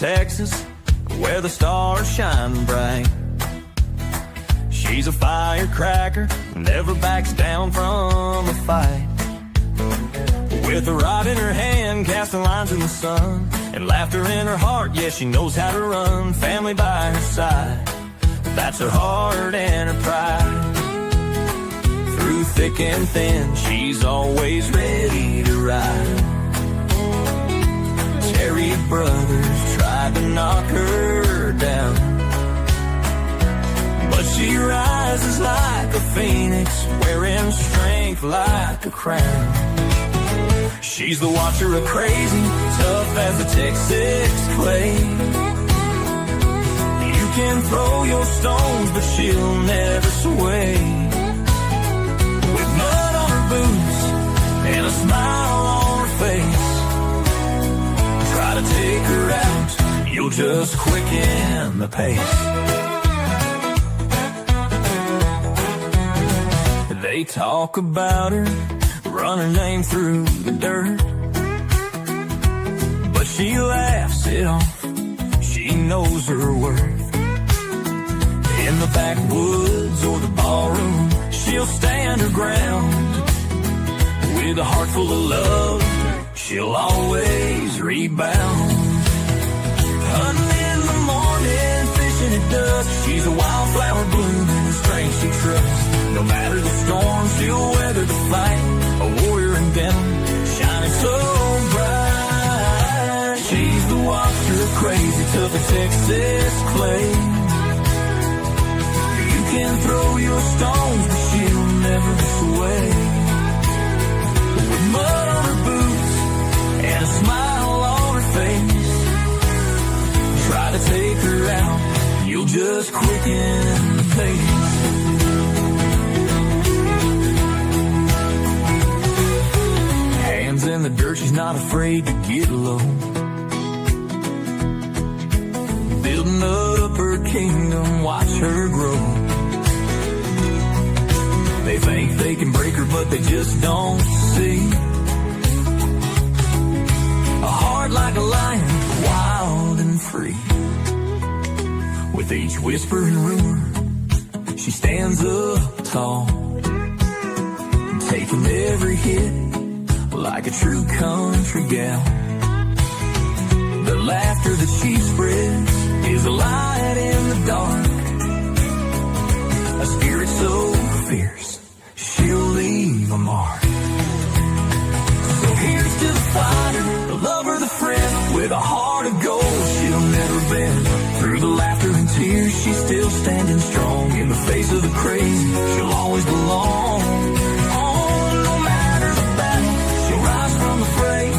Texas, where the stars shine bright. She's a firecracker, never backs down from a fight. With a rod in her hand, casting lines in the sun, and laughter in her heart, yeah, she knows how to run. Family by her side, that's her heart and her pride. Through thick and thin, she's always ready to ride. Terry brothers tried to knock her down, but she rises like a phoenix, wearing strength like a crown. She's the watcher of crazy, tough as a Texas clay. You can throw your stones, but she'll never sway. With mud on her boots and a smile on her face, try to take her out, you'll just quicken the pace. They talk about her, run her name through the dirt, but she laughs it off, she knows her worth. In the backwoods or the ballroom, she'll stand her ground. With a heart full of love, she'll always rebound. Hunting in the morning, fishing at dusk, she's a wildflower blooming, the strength she trusts. No matter the storm, she'll weather the fight, a warrior in denim, shining so bright. She's the watcher of crazy, tough as Texas clay. You can throw your stones, but she'll never sway. With mud on her boots and a smile on her face, try to take her out, you'll just quicken the pace. Hands in the dirt, she's not afraid to get low. Building up her kingdom, watch her grow. They think they can break her, but they just don't see. A heart like a lion, wild and free. With each whisper and rumor, she stands up tall, taking every hit like a true country gal. The laughter that she spreads is a light in the dark, a spirit so fierce she'll leave a mark. So here's to the fighter, the lover, the friend, with a heart of gold she'll never bend. Through the laughter and tears, she's still standing strong. In the face of the crazy, she'll always belong.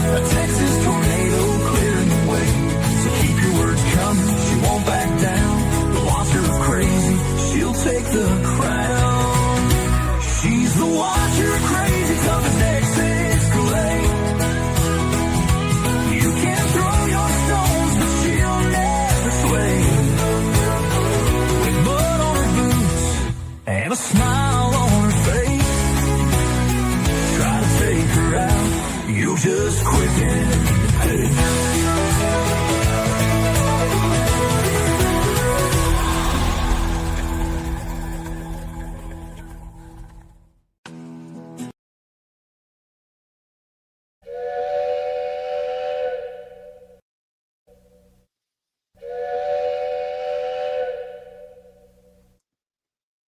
A Texas tornado clearing the way, so keep your words coming, she won't back down. The watcher of crazy, she'll take the crown. She's the watcher of crazy, tough as Texas clay. You can throw your stones, but she'll never sway. With mud on her boots and a smile on her face, try to take her out, you'll just quicken the pace.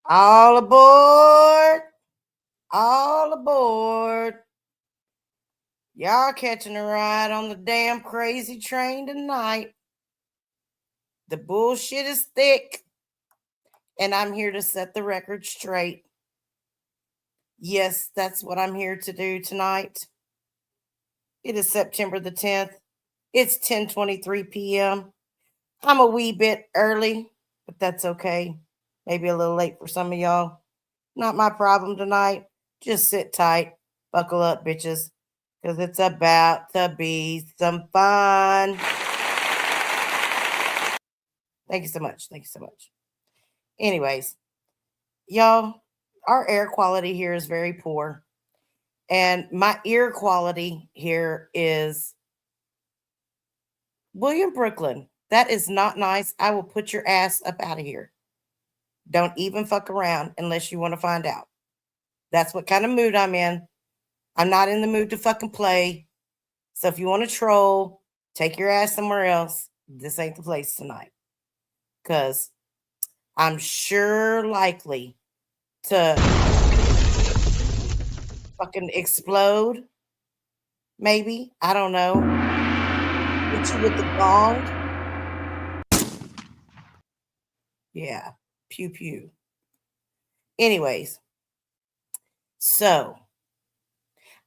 All aboard! All aboard! Y'all catching a ride on the damn crazy train tonight. The bullshit is thick, and I'm here to set the record straight. Yes, that's what I'm here to do tonight. It is September the 10th. It's 10:23 p.m. I'm a wee bit early, but that's okay. Maybe a little late for some of y'all. Not my problem tonight. Just sit tight. Buckle up, bitches. Because it's about to be some fun. Thank you so much. Thank you so much. Anyways, y'all, our air quality here is very poor. And my ear quality here is William Brooklyn. That is not nice. I will put your ass up out of here. Don't even fuck around unless you want to find out. That's what kind of mood I'm in. I'm not in the mood to fucking play. So if you want to troll, take your ass somewhere else. This ain't the place tonight. Because I'm sure likely to fucking explode. Maybe. I don't know. Hit you with the gong. Yeah. Pew pew. Anyways, so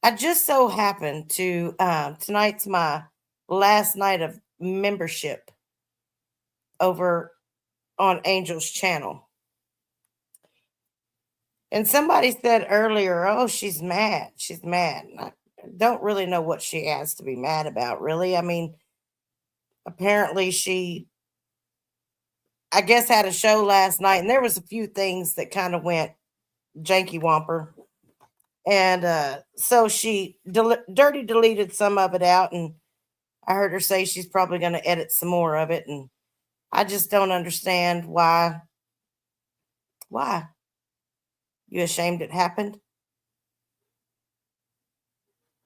I just so happened to tonight's my last night of membership over on Angel's channel. And somebody said earlier, oh, she's mad. She's mad. And I don't really know what she has to be mad about, really. I mean, apparently she, I guess, had a show last night, and there was a few things that kind of went janky womper. And so she dirty deleted some of it out, and I heard her say she's probably going to edit some more of it. And I just don't understand why. Why? You ashamed it happened?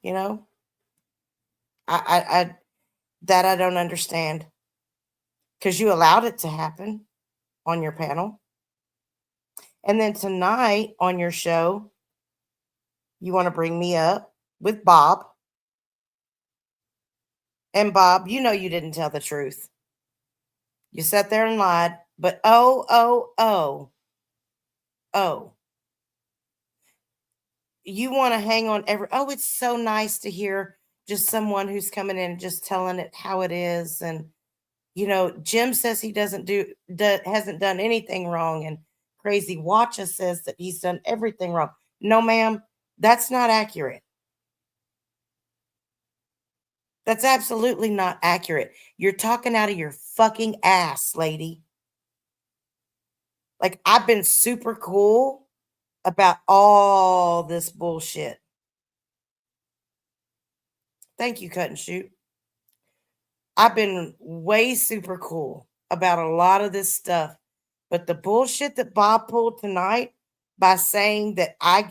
You know? I that I don't understand. Because you allowed it to happen on your panel. And then tonight on your show, you want to bring me up with Bob. And Bob, you know you didn't tell the truth. You sat there and lied. But oh, you want to hang on it's so nice to hear just someone who's coming in and just telling it how it is. And Jim says he hasn't done anything wrong, and Crazy Watcha says that he's done everything wrong. No, ma'am, that's not accurate. That's absolutely not accurate. You're talking out of your fucking ass, lady. Like, I've been super cool about all this bullshit. Thank you, Cut and Shoot. I've been way super cool about a lot of this stuff. But the bullshit that Bob pulled tonight by saying that I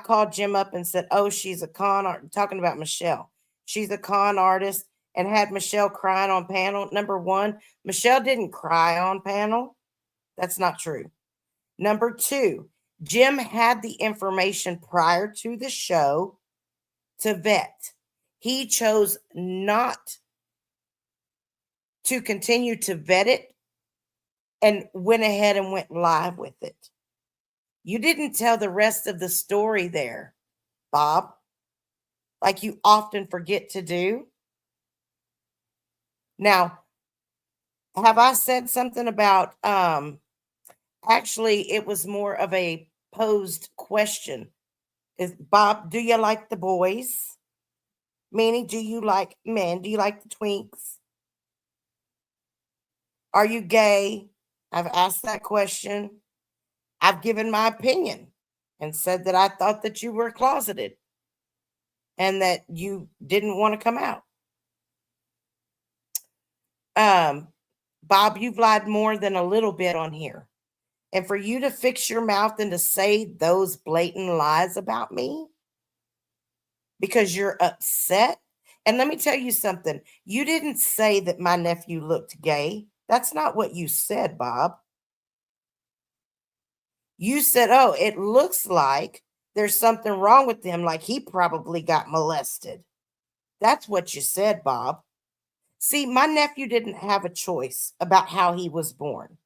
called Jim up and said, oh, she's a con art, talking about Michelle. She's a con artist, and had Michelle crying on panel. Number one, Michelle didn't cry on panel. That's not true. Number two, Jim had the information prior to the show to vet. He chose not to continue to vet it and went ahead and went live with it. You didn't tell the rest of the story there, Bob, like you often forget to do. Now, have I said something about, actually, it was more of a posed question. Is Bob, do you like the boys? Meaning, do you like men? Do you like the twinks? Are you gay? I've asked that question. I've given my opinion and said that I thought that you were closeted and that you didn't want to come out. Bob, you've lied more than a little bit on here. And for you to fix your mouth and to say those blatant lies about me because you're upset. And let me tell you something. You didn't say that my nephew looked gay. That's not what you said, Bob. You said, oh, it looks like there's something wrong with him, like he probably got molested. That's what you said, Bob. See, my nephew didn't have a choice about how he was born.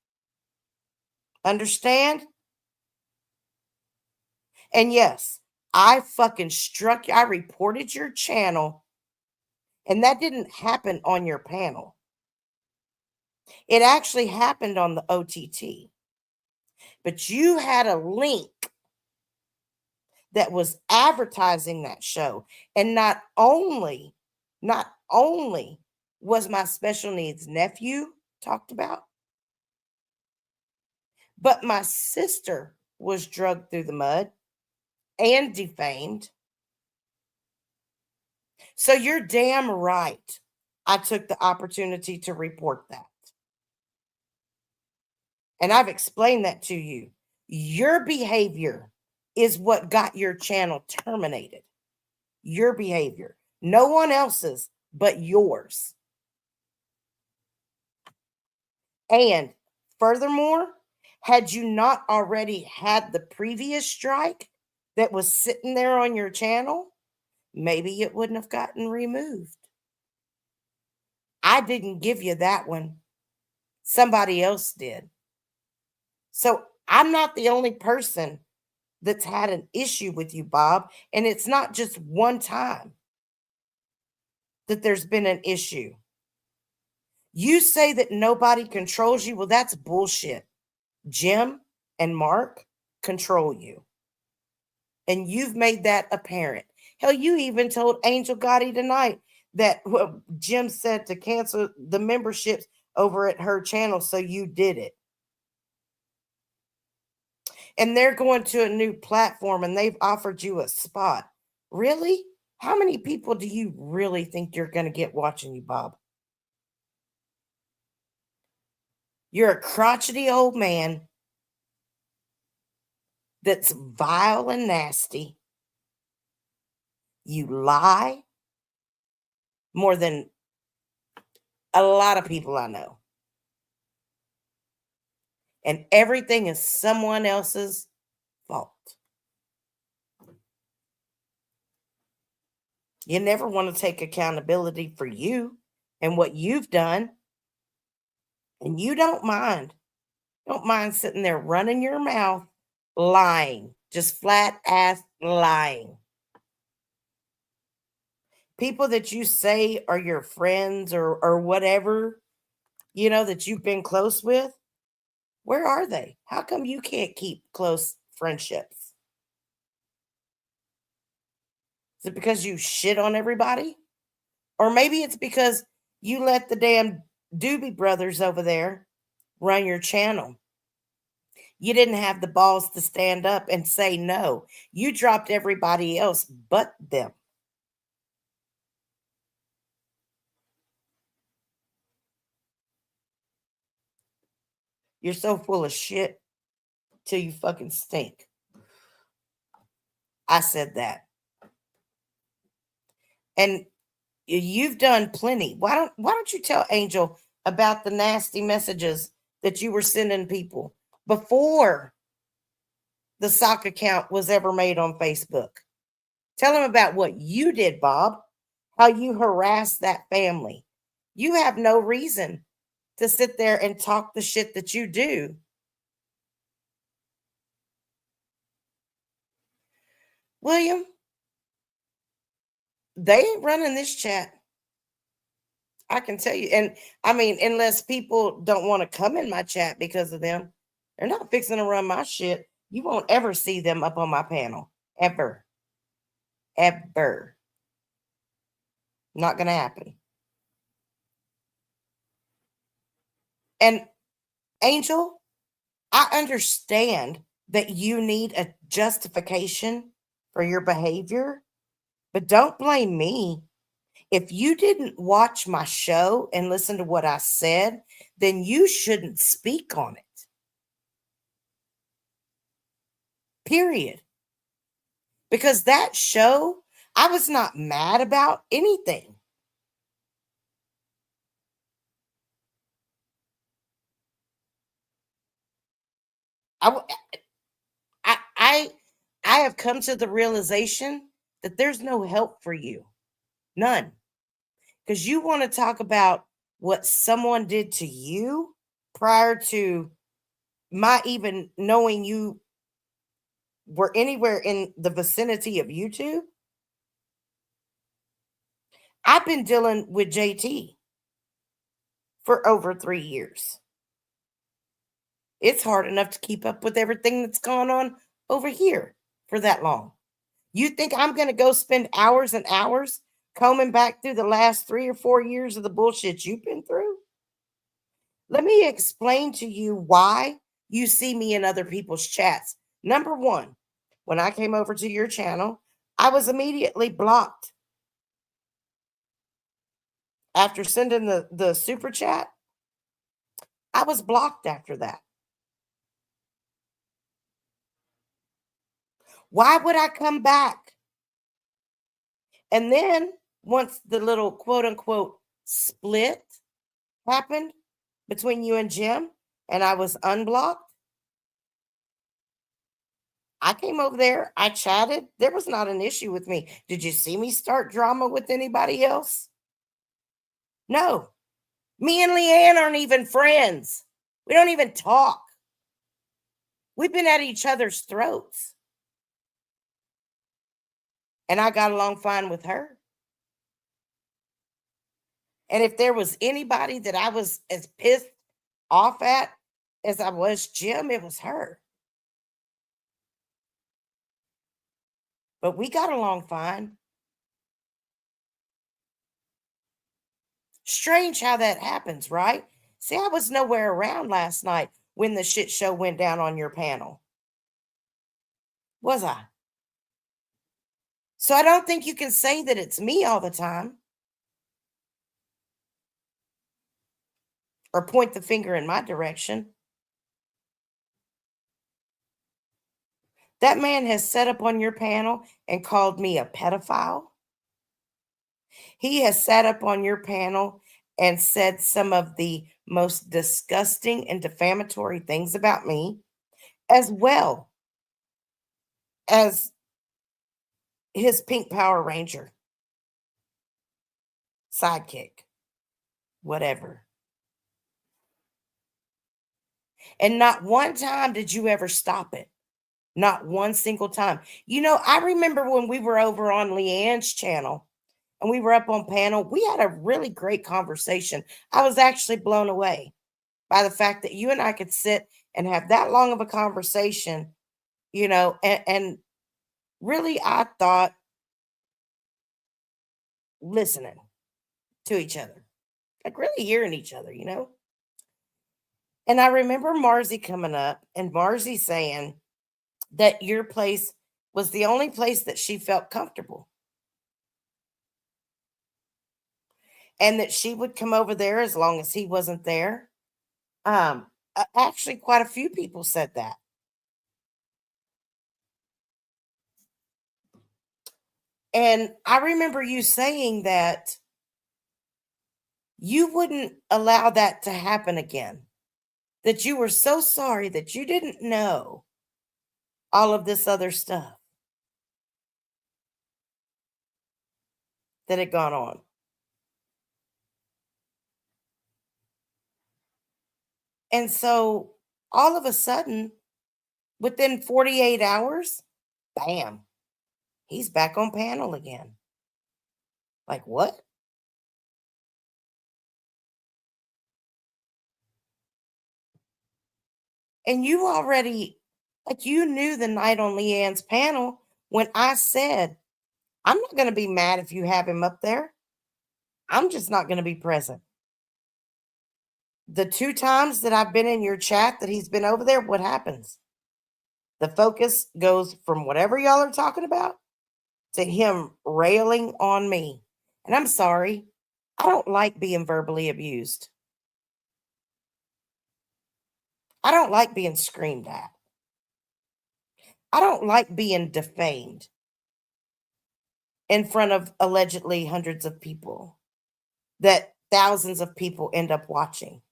Understand? And yes, I fucking struck you. I reported your channel, and that didn't happen on your panel. It actually happened on the OTT. But you had a link that was advertising that show. And not only was my special needs nephew talked about, but my sister was dragged through the mud and defamed. So you're damn right. I took the opportunity to report that. And I've explained that to you. Your behavior is what got your channel terminated. Your behavior. No one else's but yours. And furthermore, had you not already had the previous strike that was sitting there on your channel, maybe it wouldn't have gotten removed. I didn't give you that one. Somebody else did. So I'm not the only person that's had an issue with you, Bob. And it's not just one time that there's been an issue. You say that nobody controls you. Well, that's bullshit. Jim and Mark control you. And you've made that apparent. Hell, you even told Angel Gotti tonight that Jim said to cancel the memberships over at her channel, so you did it. And they're going to a new platform and they've offered you a spot. Really? How many people do you really think you're going to get watching you, Bob? You're a crotchety old man that's vile and nasty. You lie more than a lot of people I know. And everything is someone else's fault. You never want to take accountability for you and what you've done. And you don't mind. Don't mind sitting there running your mouth, lying, just flat ass lying. People that you say are your friends or whatever, that you've been close with, where are they? How come you can't keep close friendships? Is it because you shit on everybody? Or maybe it's because you let the damn Doobie Brothers over there run your channel. You didn't have the balls to stand up and say no. You dropped everybody else but them. You're so full of shit till you fucking stink. I said that. And you've done plenty. Why don't you tell Angel about the nasty messages that you were sending people before the sock account was ever made on Facebook? Tell him about what you did, Bob, how you harassed that family. You have no reason to sit there and talk the shit that you do. William, they ain't running this chat. I can tell you. And I mean, unless people don't want to come in my chat because of them, they're not fixing to run my shit. You won't ever see them up on my panel. Ever. Ever. Not going to happen. And Angel, I understand that you need a justification for your behavior, but don't blame me. If you didn't watch my show and listen to what I said, then you shouldn't speak on it. Period. Because that show, I was not mad about anything. I have come to the realization that there's no help for you. None. Because you want to talk about what someone did to you prior to my even knowing you were anywhere in the vicinity of YouTube. I've been dealing with JT for over 3 years. It's hard enough to keep up with everything that's gone on over here for that long. You think I'm going to go spend hours and hours combing back through the last 3 or 4 years of the bullshit you've been through? Let me explain to you why you see me in other people's chats. Number one, when I came over to your channel, I was immediately blocked. after sending the super chat, I was blocked after that. Why would I come back? And then once the little quote unquote split happened between you and Jim, and I was unblocked, I came over there, I chatted. There was not an issue with me. Did you see me start drama with anybody else? No. Me and Leanne aren't even friends. We don't even talk. We've been at each other's throats. And I got along fine with her. And if there was anybody that I was as pissed off at as I was Jim, it was her. But we got along fine. Strange how that happens, right? See, I was nowhere around last night when the shit show went down on your panel. Was I? So I don't think you can say that it's me all the time or point the finger in my direction. That man has set up on your panel and called me a pedophile. He has sat up on your panel and said some of the most disgusting and defamatory things about me, as well as his pink Power Ranger sidekick, whatever. And not one time did you ever stop it. Not one single time. You know, I remember when we were over on Leanne's channel and we were up on panel, we had a really great conversation. I was actually blown away by the fact that you and I could sit and have that long of a conversation, you know, and really, I thought listening to each other, like really hearing each other, you know. And I remember Marzi coming up and Marzi saying that your place was the only place that she felt comfortable and that she would come over there as long as he wasn't there. Actually, quite a few people said that. And I remember you saying that you wouldn't allow that to happen again, that you were so sorry that you didn't know all of this other stuff that had gone on. And so all of a sudden, within 48 hours, bam, he's back on panel again. Like, what? And you already, like, you knew the night on Leanne's panel when I said, I'm not going to be mad if you have him up there. I'm just not going to be present. The 2 times that I've been in your chat that he's been over there, what happens? The focus goes from whatever y'all are talking about to him railing on me. And I'm sorry, I don't like being verbally abused. I don't like being screamed at. I don't like being defamed in front of allegedly hundreds of people that thousands of people end up watching.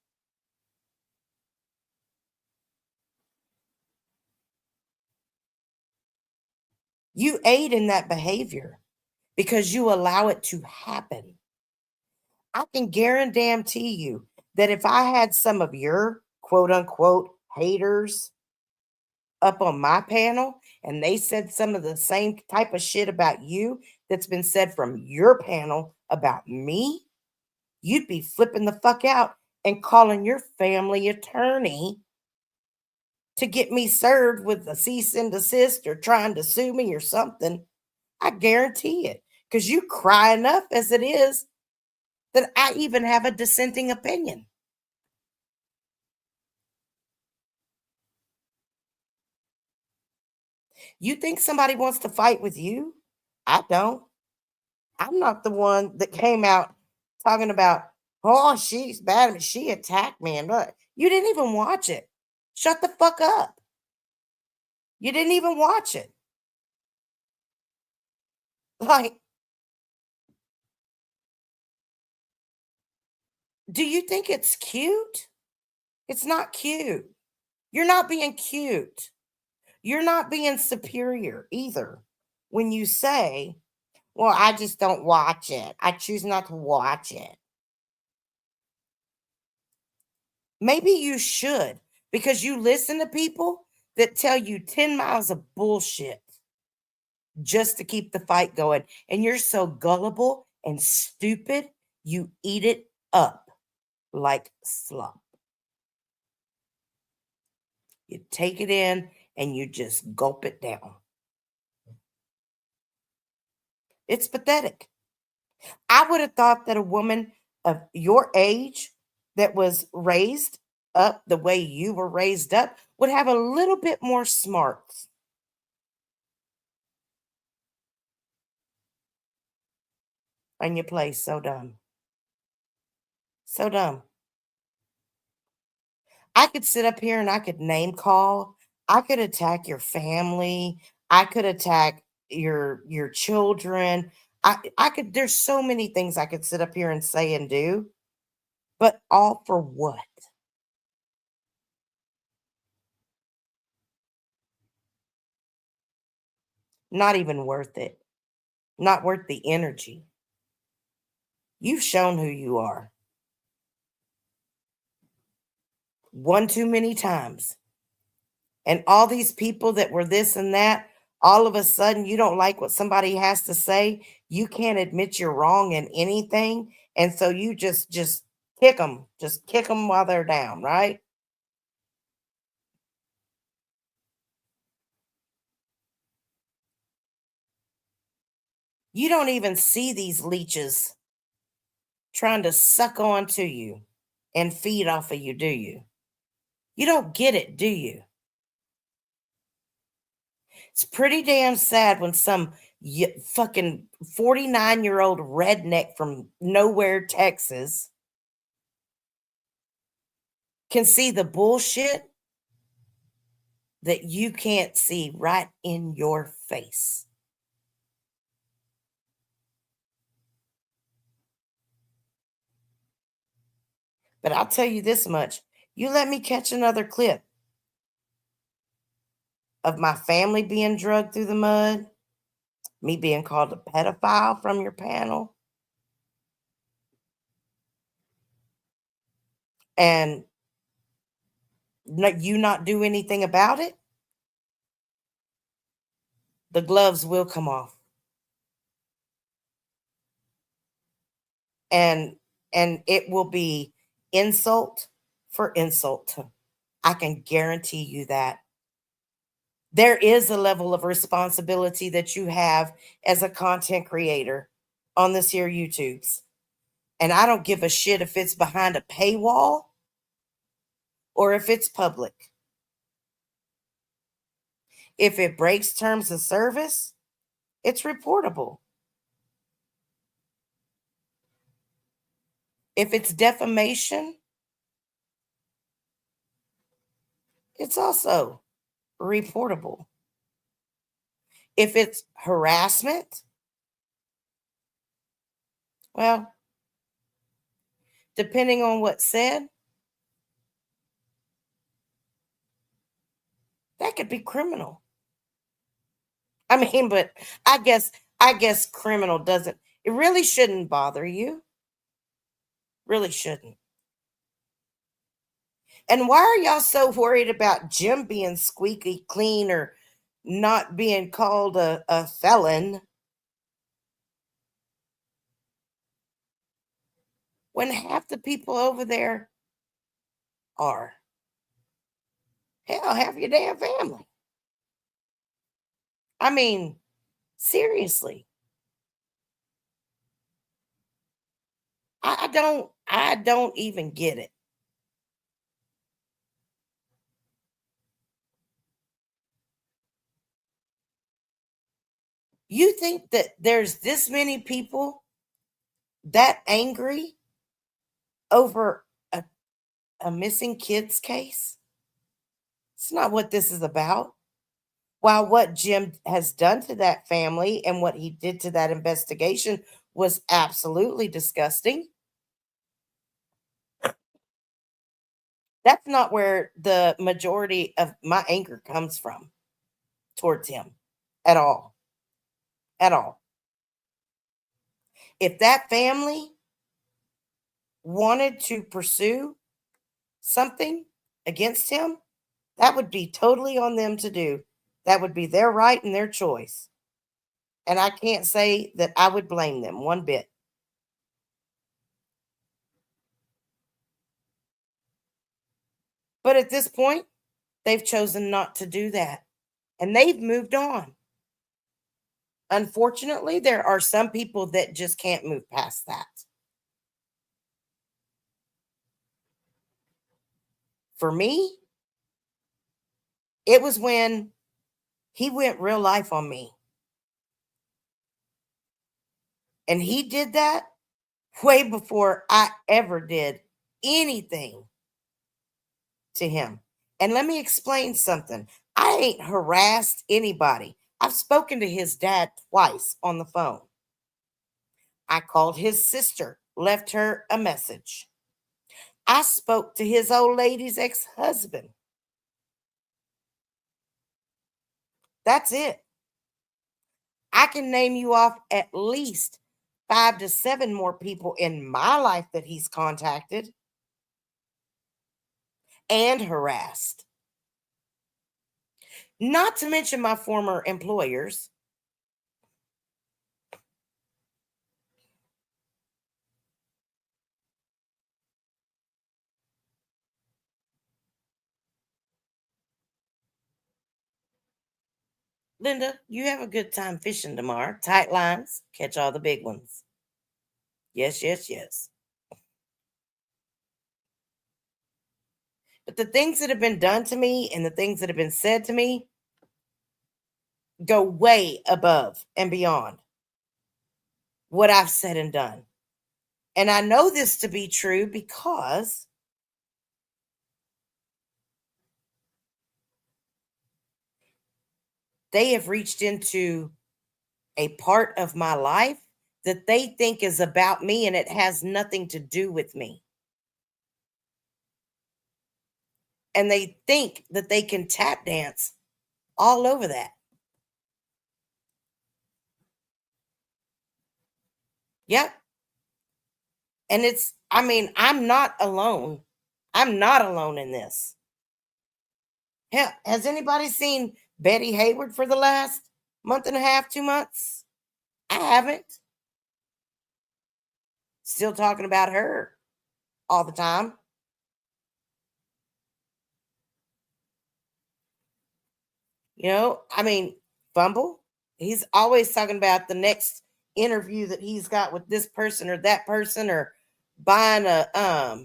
You aid in that behavior because you allow it to happen. I can guarantee you that if I had some of your quote unquote haters up on my panel and they said some of the same type of shit about you that's been said from your panel about me, you'd be flipping the fuck out and calling your family attorney to get me served with a cease and desist or trying to sue me or something. I guarantee it. Because you cry enough as it is that I even have a dissenting opinion. You think somebody wants to fight with you? I don't. I'm not the one that came out talking about, oh, she's bad at me. She attacked me. And look, you didn't even watch it. Shut the fuck up. You didn't even watch it. Like, do you think it's cute? It's not cute. You're not being cute. You're not being superior either. When you say, well, I just don't watch it. I choose not to watch it. Maybe you should, because you listen to people that tell you 10 miles of bullshit just to keep the fight going. And you're so gullible and stupid, you eat it up like slop. You take it in and you just gulp it down. It's pathetic. I would have thought that a woman of your age that was raised up the way you were raised up would have a little bit more smarts. And you play so dumb. So dumb. I could sit up here and I could name call. I could attack your family. I could attack your children. I could there's so many things I could sit up here and say and do, but all for what? Not even worth it. Not worth the energy. You've shown who you are one too many times. And all these people that were this and that, all of a sudden you don't like what somebody has to say. You can't admit you're wrong in anything. And so you just kick them, just kick them while they're down, right? You don't even see these leeches trying to suck on to you and feed off of you, do you? You don't get it, do you? It's pretty damn sad when some fucking 49-year-old redneck from nowhere, Texas, can see the bullshit that you can't see right in your face. But I'll tell you this much. You let me catch another clip of my family being drugged through the mud, me being called a pedophile from your panel, and you not do anything about it, the gloves will come off. And it will be insult for insult. I can guarantee you that. There is a level of responsibility that you have as a content creator on this here YouTubes. And I don't give a shit if it's behind a paywall or if it's public. If it breaks terms of service, it's reportable. If it's defamation, it's also reportable. If it's harassment, well, depending on what's said, that could be criminal. I mean, but I guess criminal doesn't it really shouldn't bother you. Really shouldn't. And why are y'all so worried about Jim being squeaky clean or not being called a felon when half the people over there are? Hell, half your damn family. I mean, seriously. I don't even get it. You think that there's this many people that angry over a missing kids case. It's not what this is about. While what Jim has done to that family and what he did to that investigation was absolutely disgusting, that's not where the majority of my anger comes from towards him at all. At all. If that family wanted to pursue something against him, that would be totally on them to do. That would be their right and their choice. And I can't say that I would blame them one bit. But at this point, they've chosen not to do that. And they've moved on. Unfortunately, there are some people that just can't move past that. For me, it was when he went real life on me. And he did that way before I ever did anything to him. And let me explain something. I ain't harassed anybody. I've spoken to his dad twice on the phone. I called his sister, left her a message. I spoke to his old lady's ex-husband. That's it. I can name you off at least 5 to 7 more people in my life that he's contacted and harassed. Not to mention my former employers. Linda, you have a good time fishing tomorrow. Tight lines, catch all the big ones. Yes, yes, yes. But the things that have been done to me and the things that have been said to me go way above and beyond what I've said and done. And I know this to be true because they have reached into a part of my life that they think is about me and it has nothing to do with me. And they think that they can tap dance all over that. Yep. And I'm not alone. I'm not alone in this. Hell, has anybody seen Betty Hayward for the last month and a half, 2 months? I haven't. Still talking about her all the time. Fumble. He's always talking about the next interview that he's got with this person or that person, or buying a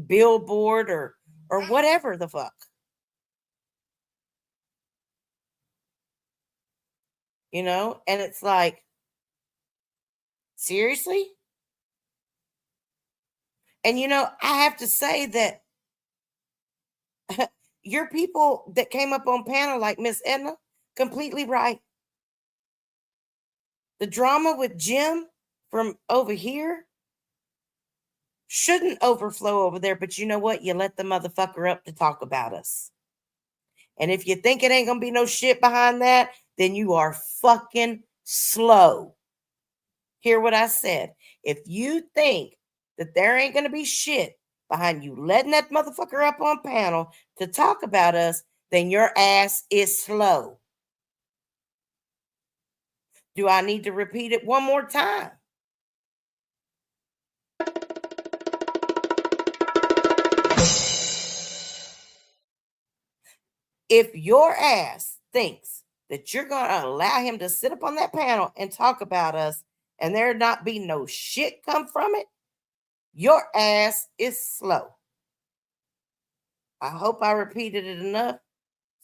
billboard or whatever the fuck. And it's like, seriously? And I have to say that your people that came up on panel like Miss Edna, completely right. The drama with Jim from over here shouldn't overflow over there, but you know what? You let the motherfucker up to talk about us. And if you think it ain't gonna be no shit behind that, then you are fucking slow. Hear what I said. If you think that there ain't gonna be shit behind you letting that motherfucker up on panel to talk about us, then your ass is slow. Do I need to repeat it one more time? If your ass thinks that you're going to allow him to sit up on that panel and talk about us and there not be no shit come from it, your ass is slow. I hope I repeated it enough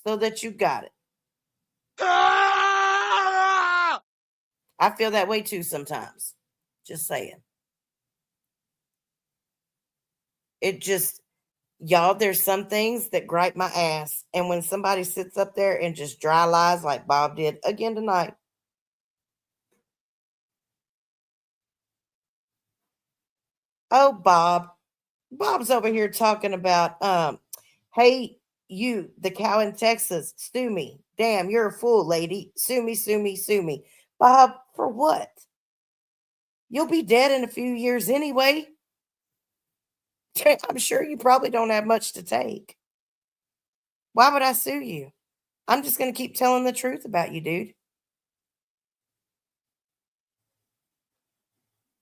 so that you got it. I feel that way too sometimes. Just saying. It just, y'all, there's some things that gripe my ass. And when somebody sits up there and just dry lies like Bob did again tonight. Oh, Bob. Bob's over here talking about, hey, you, the cow in Texas, sue me. Damn, you're a fool, lady. Sue me, sue me, sue me. Bob, for what? You'll be dead in a few years anyway. I'm sure you probably don't have much to take. Why would I sue you? I'm just going to keep telling the truth about you, dude.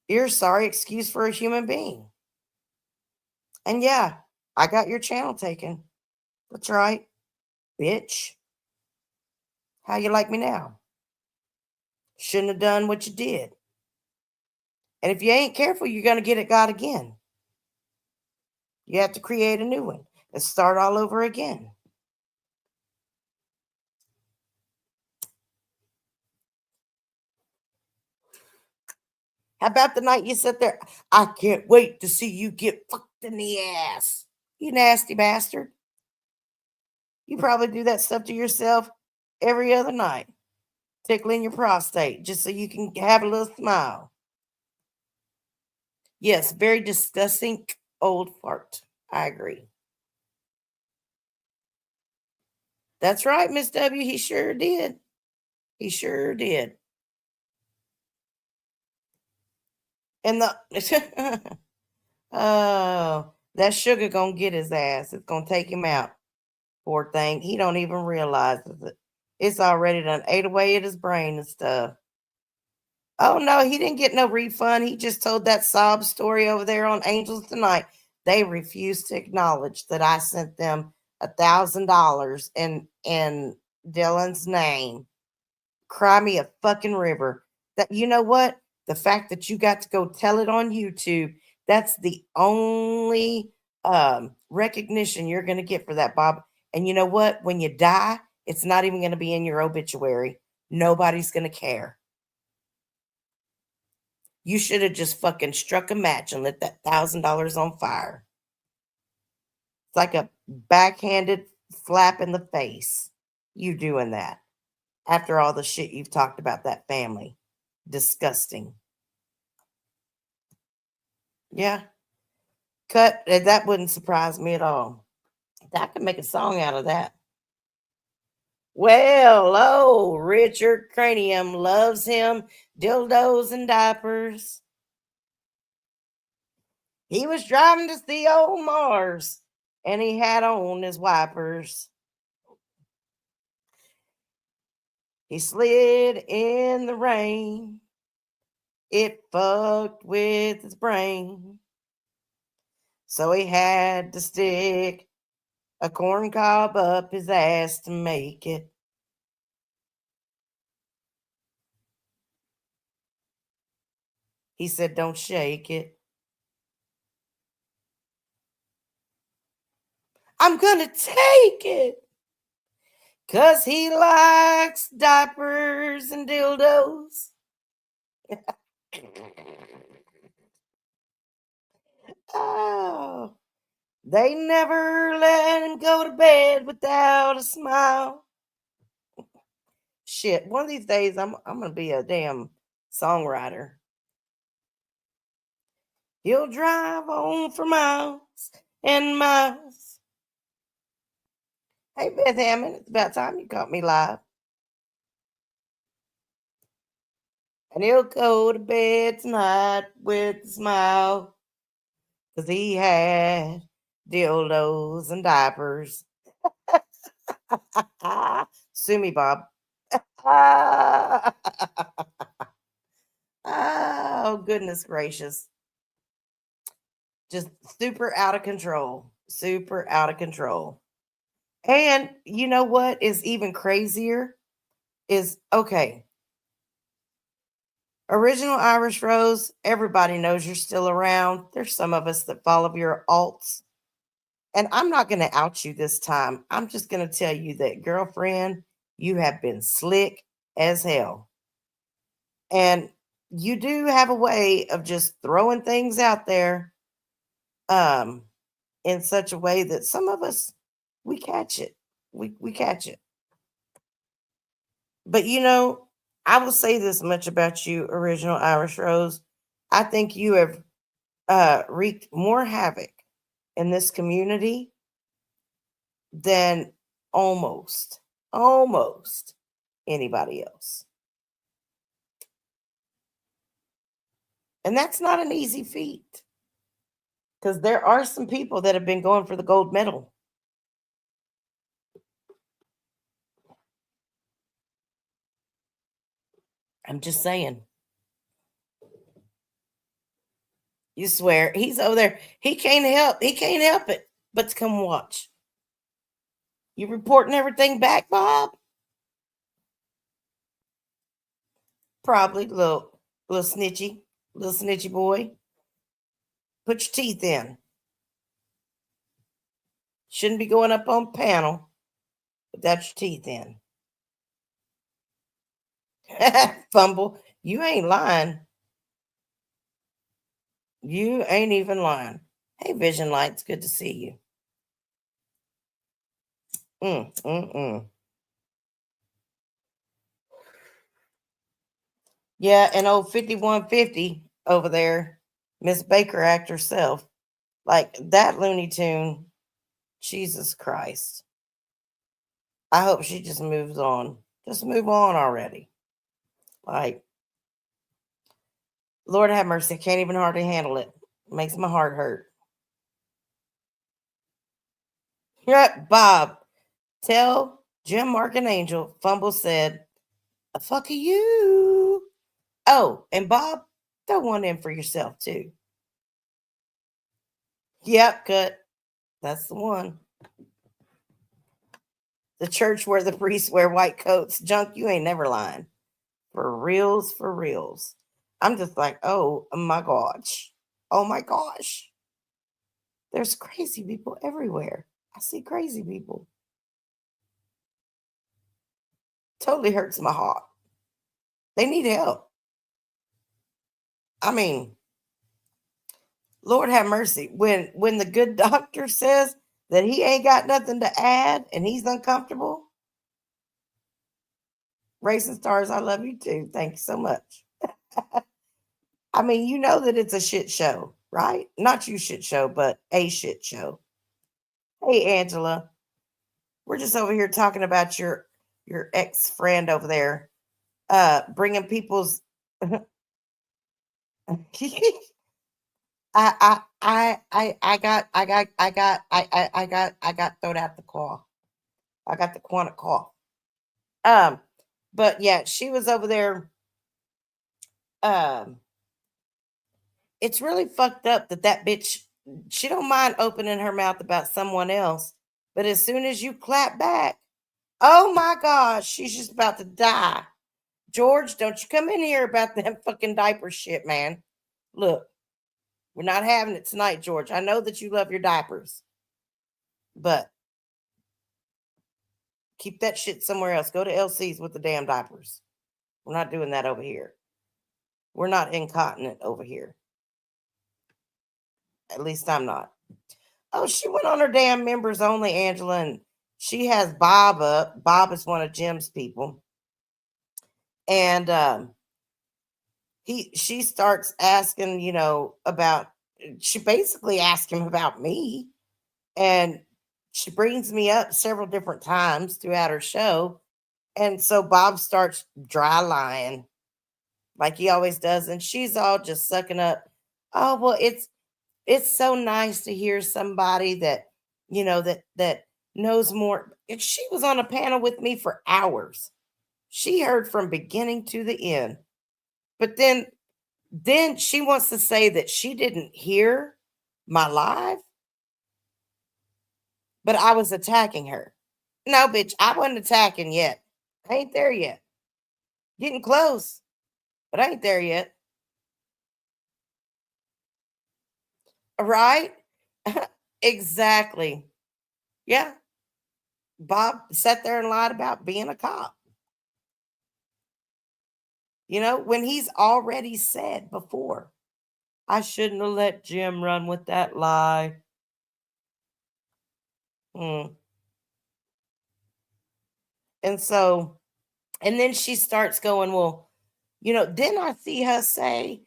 You're a sorry excuse for a human being. And yeah, I got your channel taken. That's right, bitch. How you like me now? Shouldn't have done what you did. And if you ain't careful, you're going to get it got again. You have to create a new one and start all over again. How about the night you sit there? I can't wait to see you get fucked in the ass. You nasty bastard. You probably do that stuff to yourself every other night, tickling your prostate just so you can have a little smile. Yes, very disgusting old fart. I agree. That's right, Miss W. He sure did. He sure did. And the oh, that sugar gonna get his ass. It's gonna take him out. Poor thing. He don't even realize it. It's already done ate away at his brain and stuff. Oh no, he didn't get no refund. He just told that sob story over there on Angels Tonight. They refused to acknowledge that I sent them $1,000 in Dylan's name. Cry me a fucking river. That, you know what? The fact that you got to go tell it on YouTube, that's the only recognition you're going to get for that, Bob. And you know what? When you die, it's not even going to be in your obituary. Nobody's going to care. You should have just fucking struck a match and lit that $1,000 on fire. It's like a backhanded slap in the face. You doing that after all the shit you've talked about that family. Disgusting. Yeah. Cut. That wouldn't surprise me at all. I could make a song out of that. Well, oh, Richard Cranium loves him dildos and diapers. He was driving to see old Mars, and he had on his wipers. He slid in the rain. It fucked with his brain. So he had to stick a corn cob up his ass to make it. He said, don't shake it. I'm gonna take it. 'Cause he likes diapers and dildos. Oh, they never let him go to bed without a smile. Shit, one of these days I'm gonna be a damn songwriter. He'll drive on for miles and miles. Hey, Beth Hammond, it's about time you caught me live. And he'll go to bed tonight with a smile. 'Cause he had dildos and diapers. Sue me, Bob. Oh, goodness gracious. Just super out of control. Super out of control. And you know what is even crazier? Is okay. Original Irish Rose, everybody knows you're still around. There's some of us that follow your alts. And I'm not going to out you this time. I'm just going to tell you that, girlfriend, you have been slick as hell. And you do have a way of just throwing things out there in such a way that some of us, we catch it. We catch it. But I will say this much about you, Original Irish Rose. I think you have wreaked more havoc in this community than almost anybody else. And that's not an easy feat because there are some people that have been going for the gold medal. I'm just saying. You swear he's over there. He can't help it but to come watch. You reporting everything back, Bob? Probably little snitchy boy. Put your teeth in. Shouldn't be going up on panel without your teeth in. Fumble. You ain't lying. You ain't even lying. Hey, Vision Lights, good to see you. Yeah, and old 5150 over there, Miss Baker act herself. Like that Looney Tune, Jesus Christ. I hope she just moves on. Just move on already. Like, Lord have mercy, I can't even hardly handle it. Makes my heart hurt. Yeah, Bob, tell Jim, Mark, and Angel, Fumble said, a fuck of you. Oh, and Bob, throw one in for yourself too. Yep, cut. That's the one. The church where the priests wear white coats. Junk, you ain't never lying. For reals, for reals. I'm just like, oh my gosh. Oh my gosh. There's crazy people everywhere. I see crazy people. Totally hurts my heart. They need help. I mean, Lord have mercy. When the good doctor says that he ain't got nothing to add and he's uncomfortable, Racing Stars, I love you too. Thank you so much. I mean, you know that it's a shit show, right? Not you shit show, but a shit show. Hey, Angela, we're just over here talking about your ex friend over there, bringing people's. I got thrown out the call. I got the quantum call. But yeah, she was over there. Um, it's really fucked up that bitch. She don't mind opening her mouth about someone else, but as soon as you clap back, oh my gosh, she's just about to die. George, don't you come in here about that fucking diaper shit, man. Look, we're not having it tonight, George. I know that you love your diapers, but keep that shit somewhere else. Go to LC's with the damn diapers. We're not doing that over here. We're not incontinent over here. At least I'm not. Oh, she went on her damn members only, Angela, and she has Bob up. Bob is one of Jim's people. And she starts asking, about, she basically asked him about me. And she brings me up several different times throughout her show. And so Bob starts dry lying like he always does. And she's all just sucking up. Oh, well, it's so nice to hear somebody that, that knows more. And she was on a panel with me for hours. She heard from beginning to the end. But then she wants to say that she didn't hear my live, but I was attacking her. No, bitch, I wasn't attacking yet. I ain't there yet. Getting close, but I ain't there yet. Right? Exactly. Yeah. Bob sat there and lied about being a cop. when he's already said before, I shouldn't have let Jim run with that lie. Mm. And so, and then she starts going, well, didn't I see her say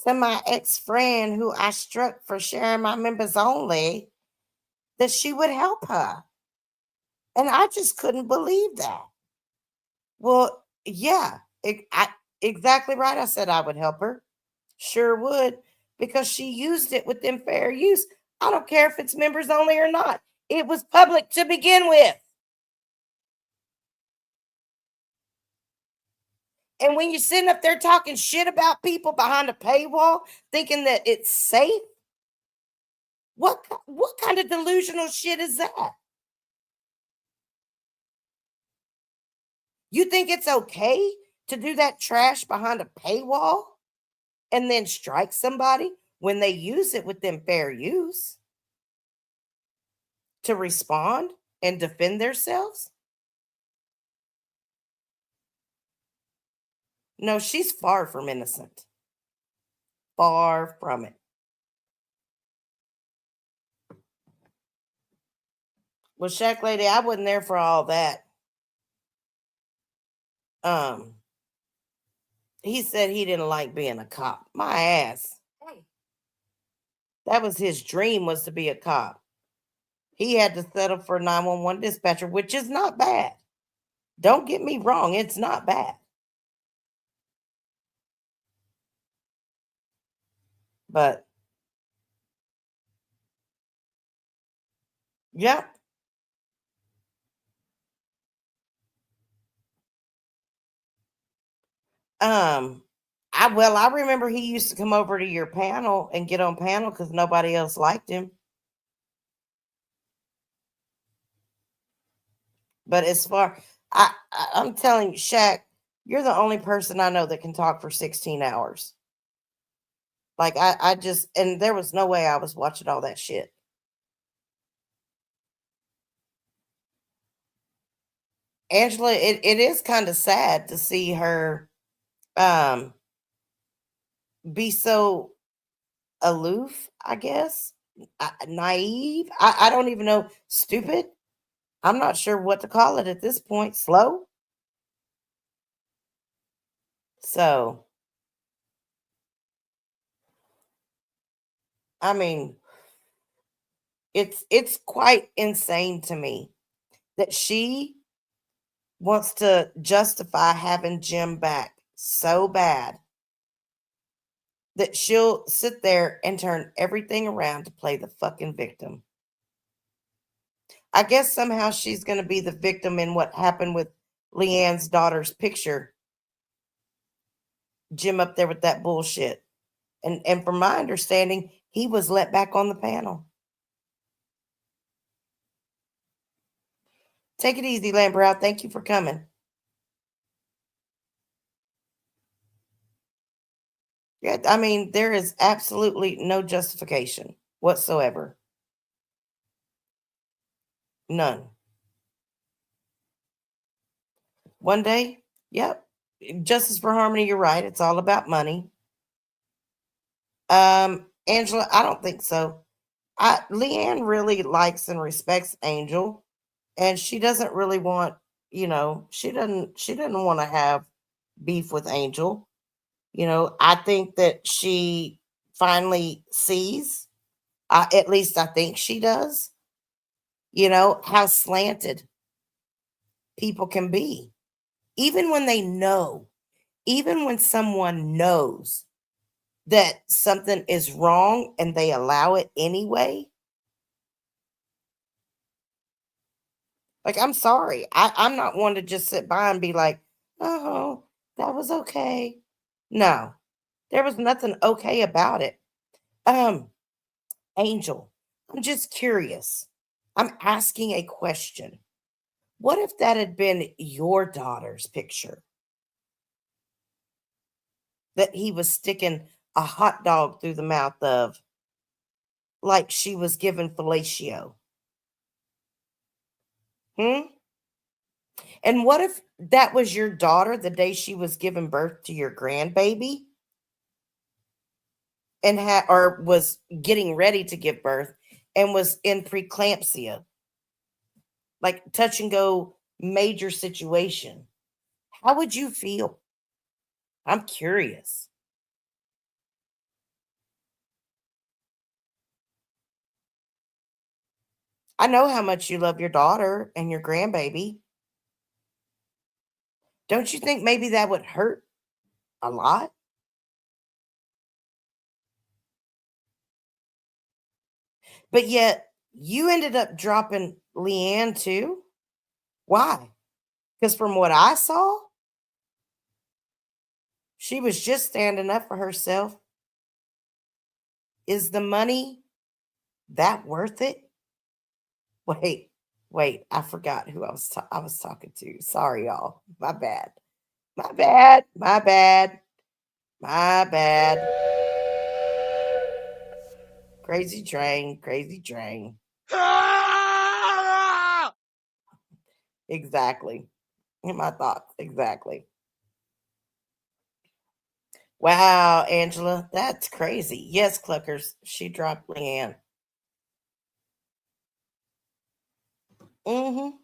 to my ex friend who I struck for sharing my members only that she would help her? And I just couldn't believe that. Well, yeah, exactly right. I said I would help her. Sure would, because she used it within fair use. I don't care if it's members only or not. It was public to begin with. And when you're sitting up there talking shit about people behind a paywall, thinking that it's safe, what kind of delusional shit is that? You think it's okay to do that trash behind a paywall and then strike somebody when they use it within fair use to respond and defend themselves? No, she's far from innocent. Far from it. Well, Shack Lady, I wasn't there for all that. Um, he said he didn't like being a cop. My ass. Hey. That was his dream, was to be a cop. He had to settle for 911 dispatcher, which is not bad. Don't get me wrong, it's not bad. But yep. Um, I remember he used to come over to your panel and get on panel because nobody else liked him. But as far I'm telling you, Shaq, you're the only person I know that can talk for 16 hours. Like I just, and there was no way I was watching all that shit. Angela, it is kind of sad to see her um be so aloof, I guess. Naive. I don't even know. Stupid. I'm not sure what to call it at this point. Slow. So, I mean, it's quite insane to me that she wants to justify having Jim back so bad that she'll sit there and turn everything around to play the fucking victim. I guess somehow she's going to be the victim in what happened with Leanne's daughter's picture. Jim up there with that bullshit. And from my understanding, he was let back on the panel. Take it easy, Lambrow. Thank you for coming. Yeah, I mean, there is absolutely no justification whatsoever. None. One day, yep. Justice for Harmony, you're right. It's all about money. Angela, I don't think so. Leanne really likes and respects Angel, and she doesn't really want, she doesn't want to have beef with Angel. I think that she finally sees, at least I think she does, how slanted people can be. Even when they know, even when someone knows that something is wrong and they allow it anyway. Like, I'm sorry. I'm not one to just sit by and be like, oh, that was okay. No, there was nothing okay about it. Um, Angel, I'm just curious. I'm asking a question. What if that had been your daughter's picture? That he was sticking a hot dog through the mouth of, like she was given fellatio. Hmm? And what if that was your daughter the day she was giving birth to your grandbaby and had or was getting ready to give birth and was in preeclampsia, like touch and go major situation? How would you feel? I'm curious. I know how much you love your daughter and your grandbaby. Don't you think maybe that would hurt a lot? But yet you ended up dropping Leanne too. Why? Because from what I saw, she was just standing up for herself. Is the money that worth it? Wait, wait, I forgot who I was talking to. Sorry, y'all. My bad. My bad. My bad. My bad. Crazy train. Crazy train. Exactly. In my thoughts. Exactly. Wow, Angela, that's crazy. Yes, Cluckers, she dropped Leanne. Mm-hmm.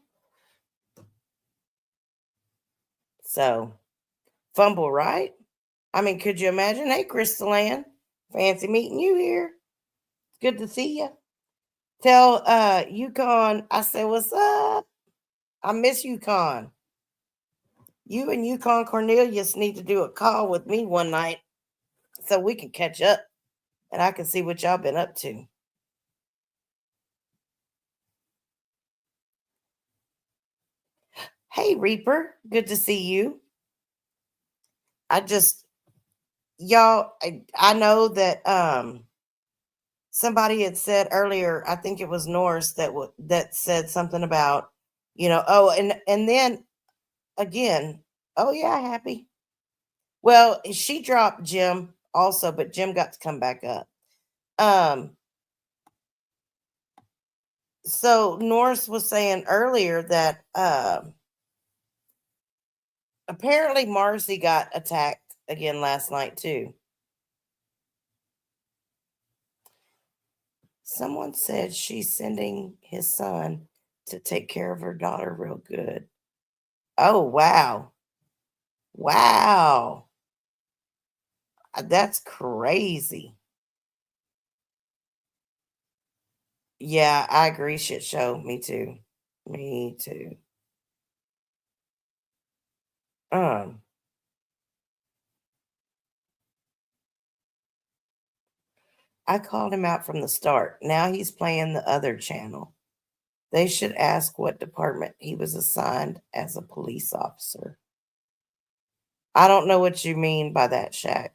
So, fumble, right? I mean, could you imagine? Hey, Crystal Ann, fancy meeting you here. Good to see you. Tell Yukon I said, what's up? I miss Yukon. You and Yukon Cornelius need to do a call with me one night so we can catch up and I can see what y'all been up to. Hey, Reaper, good to see you. I just y'all I know that somebody had said earlier, I think it was Norris that said something about, oh, and then again, oh yeah, happy. Well, she dropped Jim also, but Jim got to come back up. Um, so Norris was saying earlier that apparently Marcy got attacked again last night too. Someone said she's sending his son to take care of her daughter real good. Oh wow. Wow. That's crazy. Yeah, I agree, shit show. Me too. Me too. Um, I called him out from the start. Now he's playing the other channel. They should ask what department he was assigned as a police officer. I don't know what you mean by that, Shaq.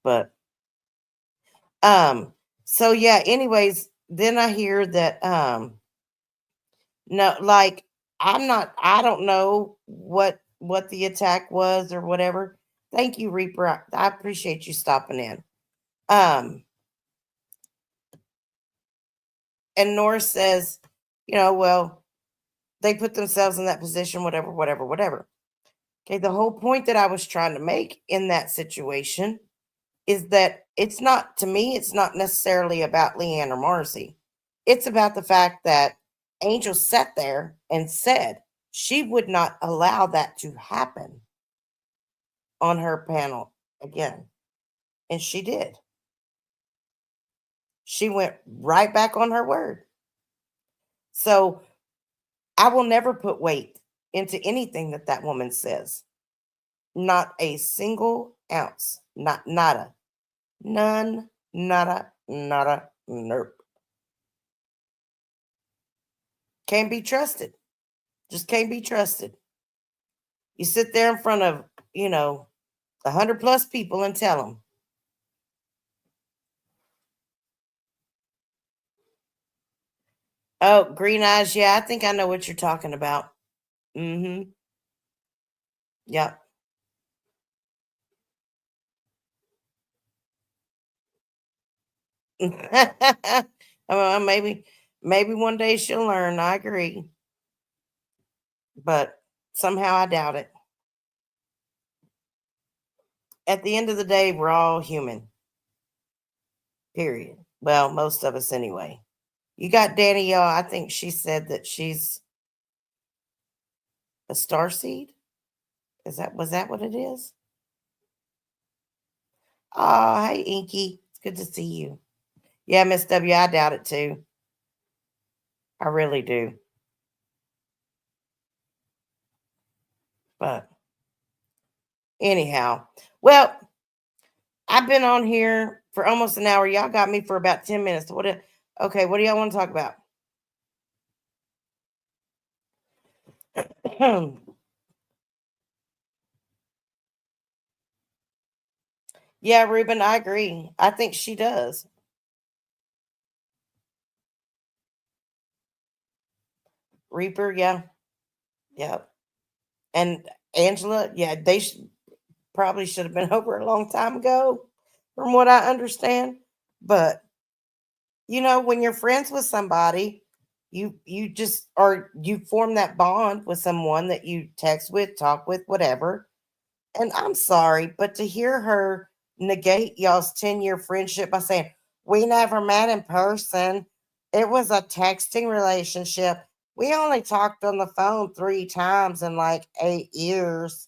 But so yeah, anyways, then I hear that no, like I don't know what the attack was or whatever. Thank you, Reaper. I appreciate you stopping in. Um, and Norris says, well, they put themselves in that position, whatever, whatever, whatever. Okay, the whole point that I was trying to make in that situation is that it's not, to me, it's not necessarily about Leanne or Marcy. It's about the fact that Angel sat there and said she would not allow that to happen on her panel again. And she did. She went right back on her word. So I will never put weight into anything that that woman says. Not a single ounce. Not nada. None. Nada. Nada. Nope. Can't be trusted. Just can't be trusted. You sit there in front of, 100 plus people and tell them. Oh, green eyes. Yeah, I think I know what you're talking about. Mm-hmm. Yep. Maybe one day she'll learn. I agree, but somehow I doubt it. At the end of the day, we're all human. Period. Well, most of us anyway. You got Danielle. I think she said that she's a star seed. Was that what it is? Oh, hey Inky. It's good to see you. Yeah, Miss W, I doubt it too. I really do. But anyhow, well, I've been on here for almost an hour. Y'all got me for about 10 minutes. Okay, what do y'all want to talk about? Yeah, Ruben, I agree. I think she does. Reaper, yeah. Yeah. And Angela, yeah, probably should have been over a long time ago, from what I understand. But when you're friends with somebody, you just or you form that bond with someone that you text with, talk with, whatever. And I'm sorry, but to hear her negate y'all's 10-year friendship by saying, we never met in person, it was a texting relationship. We only talked on the phone 3 times in like 8 years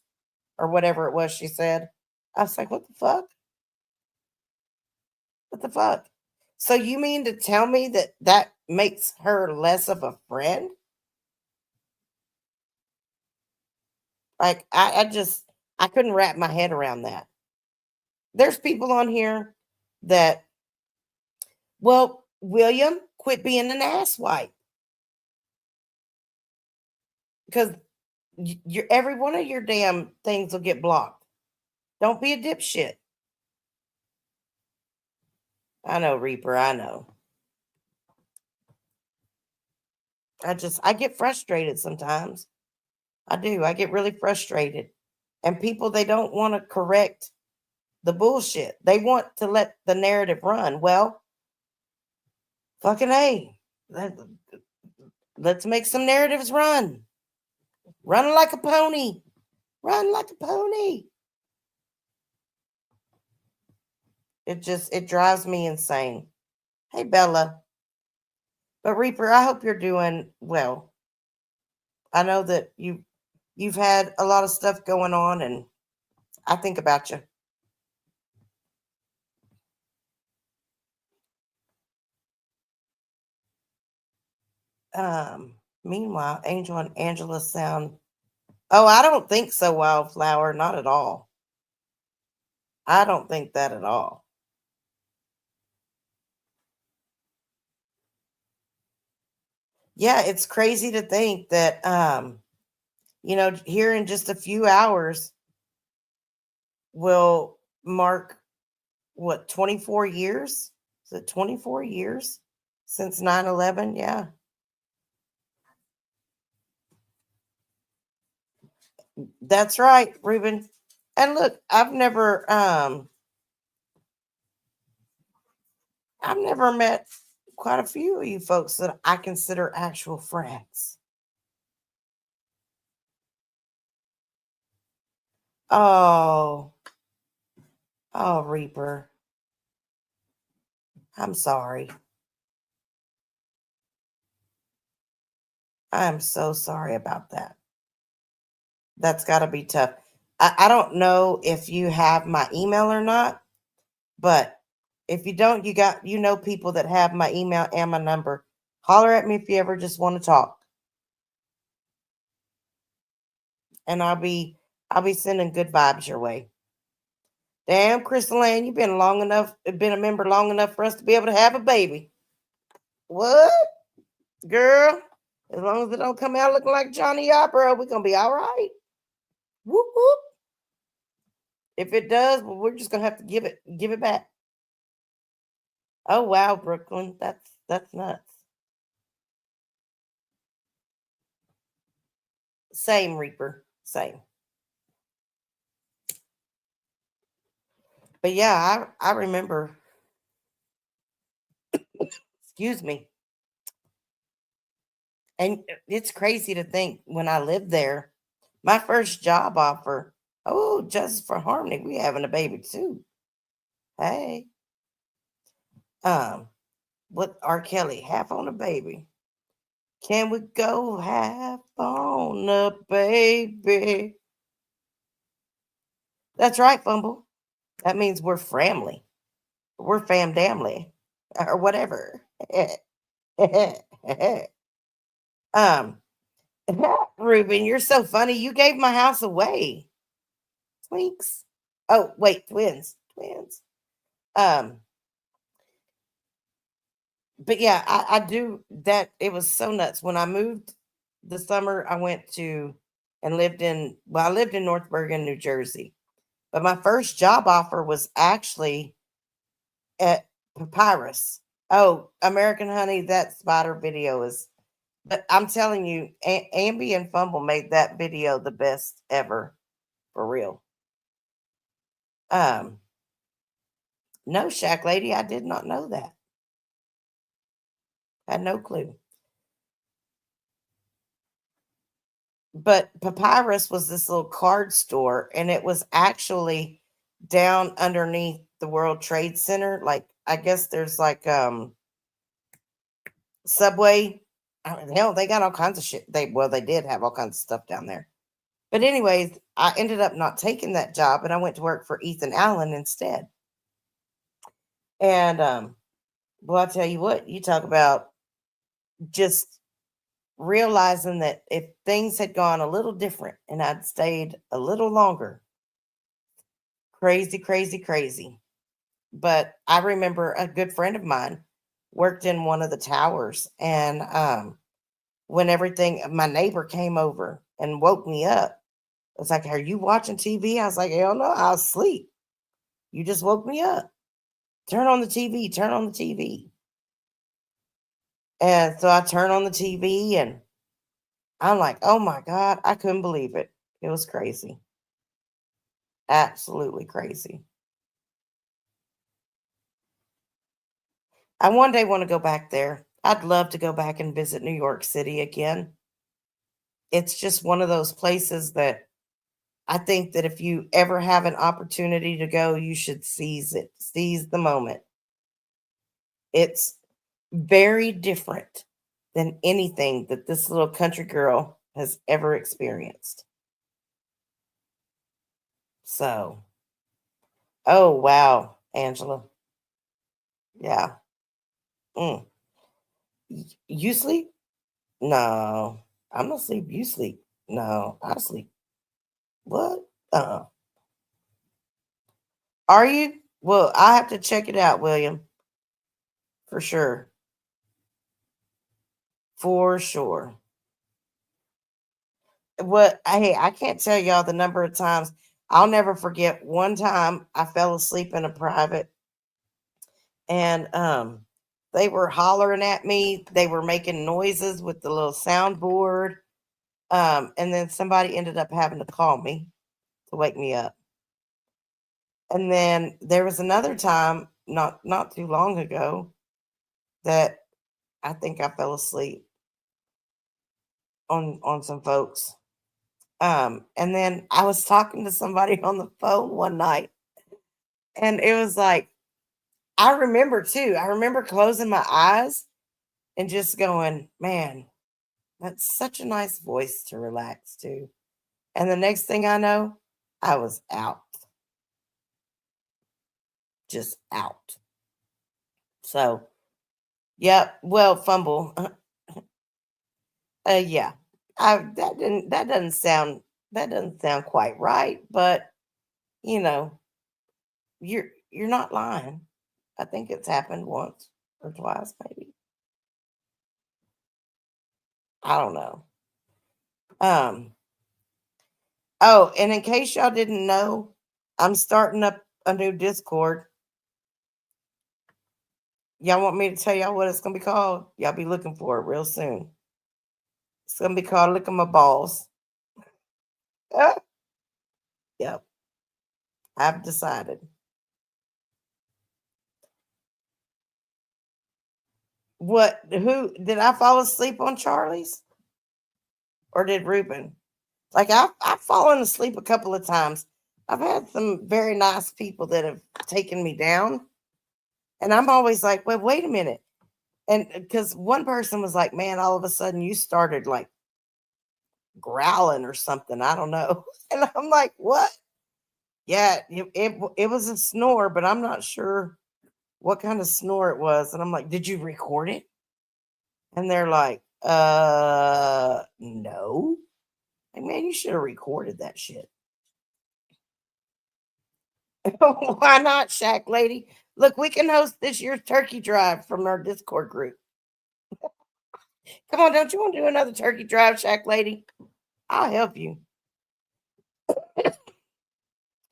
or whatever it was she said. I was like, what the fuck? What the fuck? So you mean to tell me that that makes her less of a friend? Like, I couldn't wrap my head around that. There's people on here that, well, William, quit being an asswipe because every one of your damn things will get blocked. Don't be a dipshit. I know, Reaper. I know. I get frustrated sometimes. I do. I get really frustrated. And people, they don't want to correct the bullshit. They want to let the narrative run. Well, fucking A. Let's make some narratives run. Run like a pony. Run like a pony. It drives me insane. Hey, Bella. But Reaper, I hope you're doing well. I know that you've had a lot of stuff going on, and I think about you. Meanwhile, Angel and Angela sound. Oh, I don't think so, Wildflower. Not at all. I don't think that at all. Yeah, it's crazy to think that here in just a few hours will mark what, 24 years? Is it 24 years since 9/11? Yeah. That's right, Ruben. And look, I've never met quite a few of you folks that I consider actual friends. Oh, oh, Reaper. I'm sorry. I'm so sorry about that. That's got to be tough. I don't know if you have my email or not, but if you don't, people that have my email and my number. Holler at me if you ever just want to talk, and I'll be sending good vibes your way. Damn, Crystal Ann, you've been a member long enough for us to be able to have a baby. What, girl? As long as it don't come out looking like Johnny Opera, we're gonna be all right. Whoop whoop. If it does, well, we're just gonna have to give it back. Oh wow, Brooklyn, that's nuts. Same, Reaper, same. But yeah, I remember. Excuse me. And it's crazy to think when I lived there, my first job offer, oh, just for harmony, we having a baby too. Hey. Um, with R. Kelly, half on a baby. Can we go half on a baby? That's right, Fumble. That means we're family. We're fam damly. Or whatever. um, Ruben, you're so funny. You gave my house away. Twinks. Oh, wait, twins. Twins. Um, but yeah, I do that. It was so nuts. When I moved the summer, I went to and lived in, well, I lived in North Bergen, New Jersey. But my first job offer was actually at Papyrus. Oh, American Honey, that spider video is, but I'm telling you, Ambi and Fumble made that video the best ever, for real. Um, no, Shack Lady, I did not know that. Had no clue. But Papyrus was this little card store, and it was actually down underneath the World Trade Center. Like, I guess there's like Subway. Hell, they got all kinds of shit. They did have all kinds of stuff down there. But anyways, I ended up not taking that job, and I went to work for Ethan Allen instead. And well, I'll tell you what, you talk about just realizing that if things had gone a little different and I'd stayed a little longer, crazy, crazy, crazy. But I remember a good friend of mine worked in one of the towers, and when everything, my neighbor came over and woke me up. I was like, "Are you watching TV?" I was like, "Hell no, I was asleep. You just woke me up. Turn on the TV, turn on the TV." And so I turned on the TV, and I'm like, "Oh my God," I couldn't believe it. It was crazy. Absolutely crazy. I one day want to go back there. I'd love to go back and visit New York City again. It's just one of those places that I think that if you ever have an opportunity to go, you should seize it, seize the moment. It's very different than anything that this little country girl has ever experienced. So, oh, wow, Angela. Yeah. Mm. You sleep? No, I'm not sleep. You sleep? No, I sleep. What? Are you? Well, I have to check it out, William, for sure. For sure. What? Hey, I can't tell y'all the number of times. I'll never forget one time I fell asleep in a private, and they were hollering at me. They were making noises with the little soundboard. And then somebody ended up having to call me to wake me up. And then there was another time not too long ago that I think I fell asleep on some folks. And then I was talking to somebody on the phone one night, and it was like, I remember too. I remember closing my eyes and just going, man, that's such a nice voice to relax to. And the next thing I know, I was out, just out. So, yeah, well, Fumble. Yeah. That doesn't sound quite right, but you know, you're not lying. I think it's happened once or twice, maybe. I don't know. Um, oh, and in case y'all didn't know, I'm starting up a new Discord. Y'all want me to tell y'all what it's gonna be called? Y'all be looking for it real soon. It's gonna be called Look at My Balls. Yep, I've decided. What? Who did I fall asleep on Charlie's or did Ruben? Like I've fallen asleep a couple of times. I've had some very nice people that have taken me down, and I'm always like, well, wait a minute. And because one person was like, man, all of a sudden you started like growling or something. I don't know. And I'm like, what? Yeah, it was a snore, but I'm not sure what kind of snore it was. And I'm like, did you record it? And they're like, no. Like, man, you should have recorded that shit. Why not, Shack Lady? Look, we can host this year's turkey drive from our Discord group. Come on, don't you want to do another turkey drive, Shack Lady? I'll help you.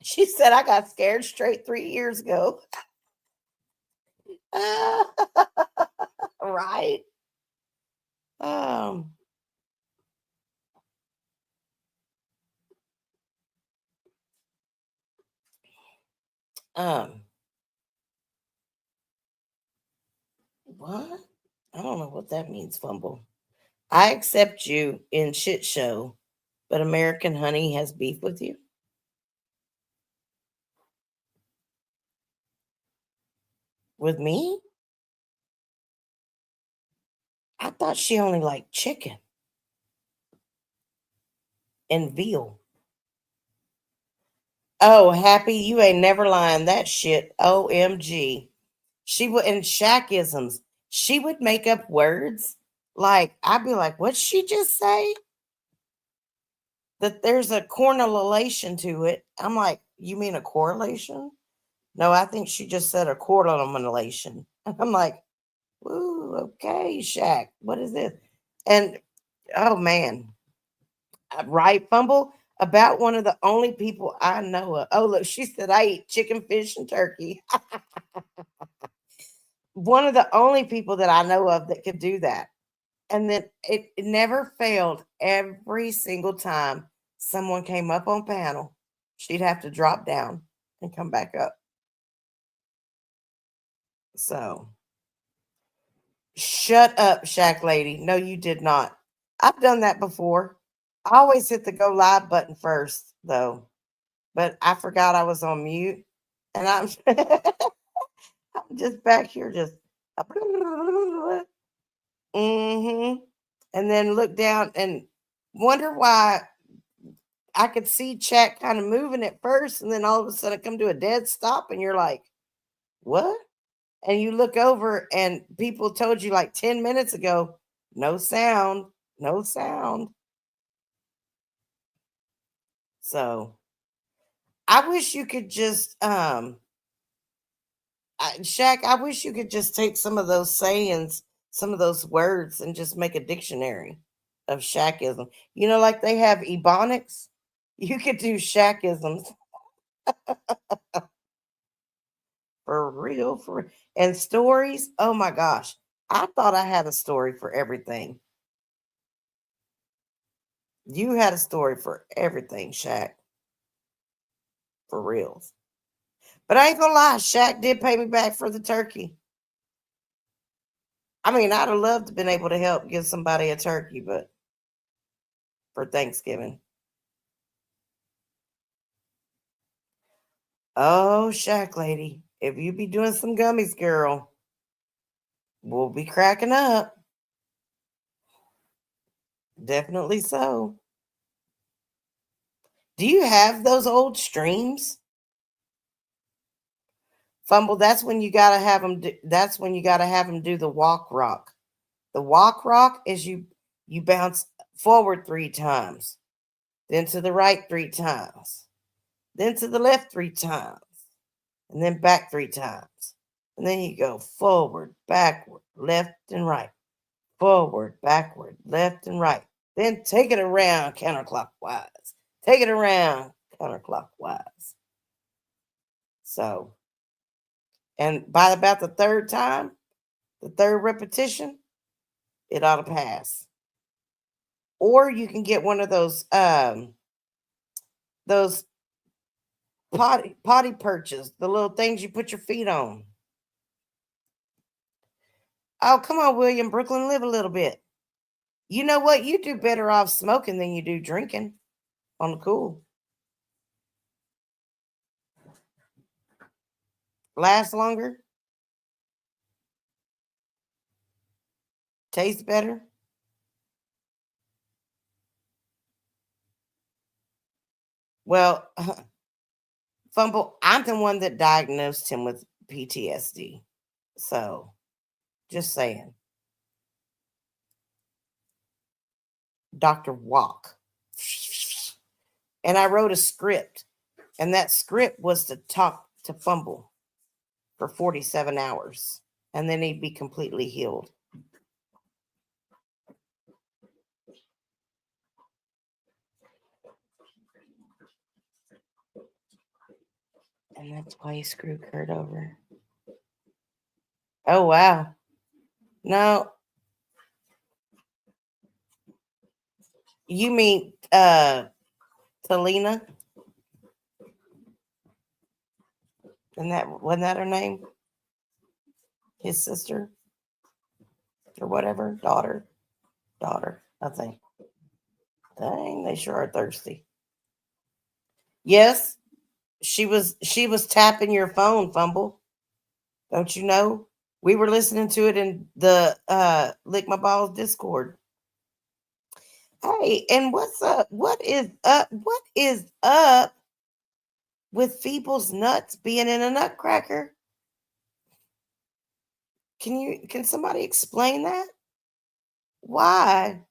She said I got scared straight 3 years ago. Right. Um, um, what? I don't know what that means, Fumble. I accept you in shit show, but American Honey has beef with you. With me? I thought she only liked chicken and veal. Oh, Happy, you ain't never lying. That shit. OMG. She would, and Shackisms. She would make up words. Like, I'd be like, what'd she just say? That there's a correlation to it. I'm like, you mean a correlation? No, I think she just said a correlation. I'm like, ooh, okay, Shaq. What is this? And oh man, right, Fumble? About one of the only people I know of. Oh, look, she said I eat chicken, fish, and turkey. One of the only people that I know of that could do that. And then it never failed. Every single time someone came up on panel, she'd have to drop down and come back up. So shut up, Shack Lady. No, you did not. I've done that before. I always hit the go live button first, though. But I forgot I was on mute. And I'm I'm just back here just mm-hmm. And then look down and wonder why I could see chat kind of moving at first, and then all of a sudden come to a dead stop, and you're like, what? And you look over, and people told you like 10 minutes ago, no sound, no sound. So I wish you could just, Shaq, I wish you could just take some of those sayings, some of those words, and just make a dictionary of Shaqism. You know, like they have Ebonics. You could do Shaqisms for real, and stories. Oh my gosh. I thought I had a story for everything. You had a story for everything, Shaq. For reals. But I ain't gonna lie, Shaq did pay me back for the turkey. I mean, I'd have loved to been able to help give somebody a turkey, but for Thanksgiving. Oh, Shaq lady, if you be doing some gummies, girl, we'll be cracking up. Definitely so. Do you have those old streams? Fumble, that's when you gotta have them. That's when you gotta have them do the walk rock. The walk rock is you bounce forward 3 times, then to the right 3 times, then to the left 3 times, and then back 3 times. And then you go forward, backward, left and right, forward, backward, left and right. Then take it around counterclockwise. Take it around counterclockwise. So, and by about the third time, the third repetition, it ought to pass. Or you can get one of those potty perches, the little things you put your feet on. Oh, come on, William. Brooklyn, live a little bit. You know what? You do better off smoking than you do drinking on the cool. Last longer, taste better. Well, Fumble, I'm the one that diagnosed him with PTSD. So, just saying. Dr. Walk. And I wrote a script, and that script was to talk to Fumble for 47 hours, and then he'd be completely healed. And that's why he screwed Kurt over. Oh, wow. No, you mean Talina? And that wasn't that her name? His sister or whatever, daughter. I think. Dang, they sure are thirsty. Yes, she was tapping your phone, Fumble. Don't you know? We were listening to it in the Lick My Balls Discord. Hey, and what's up? What is up? What is up with Feeble's nuts being in a nutcracker? Can somebody explain that? Why?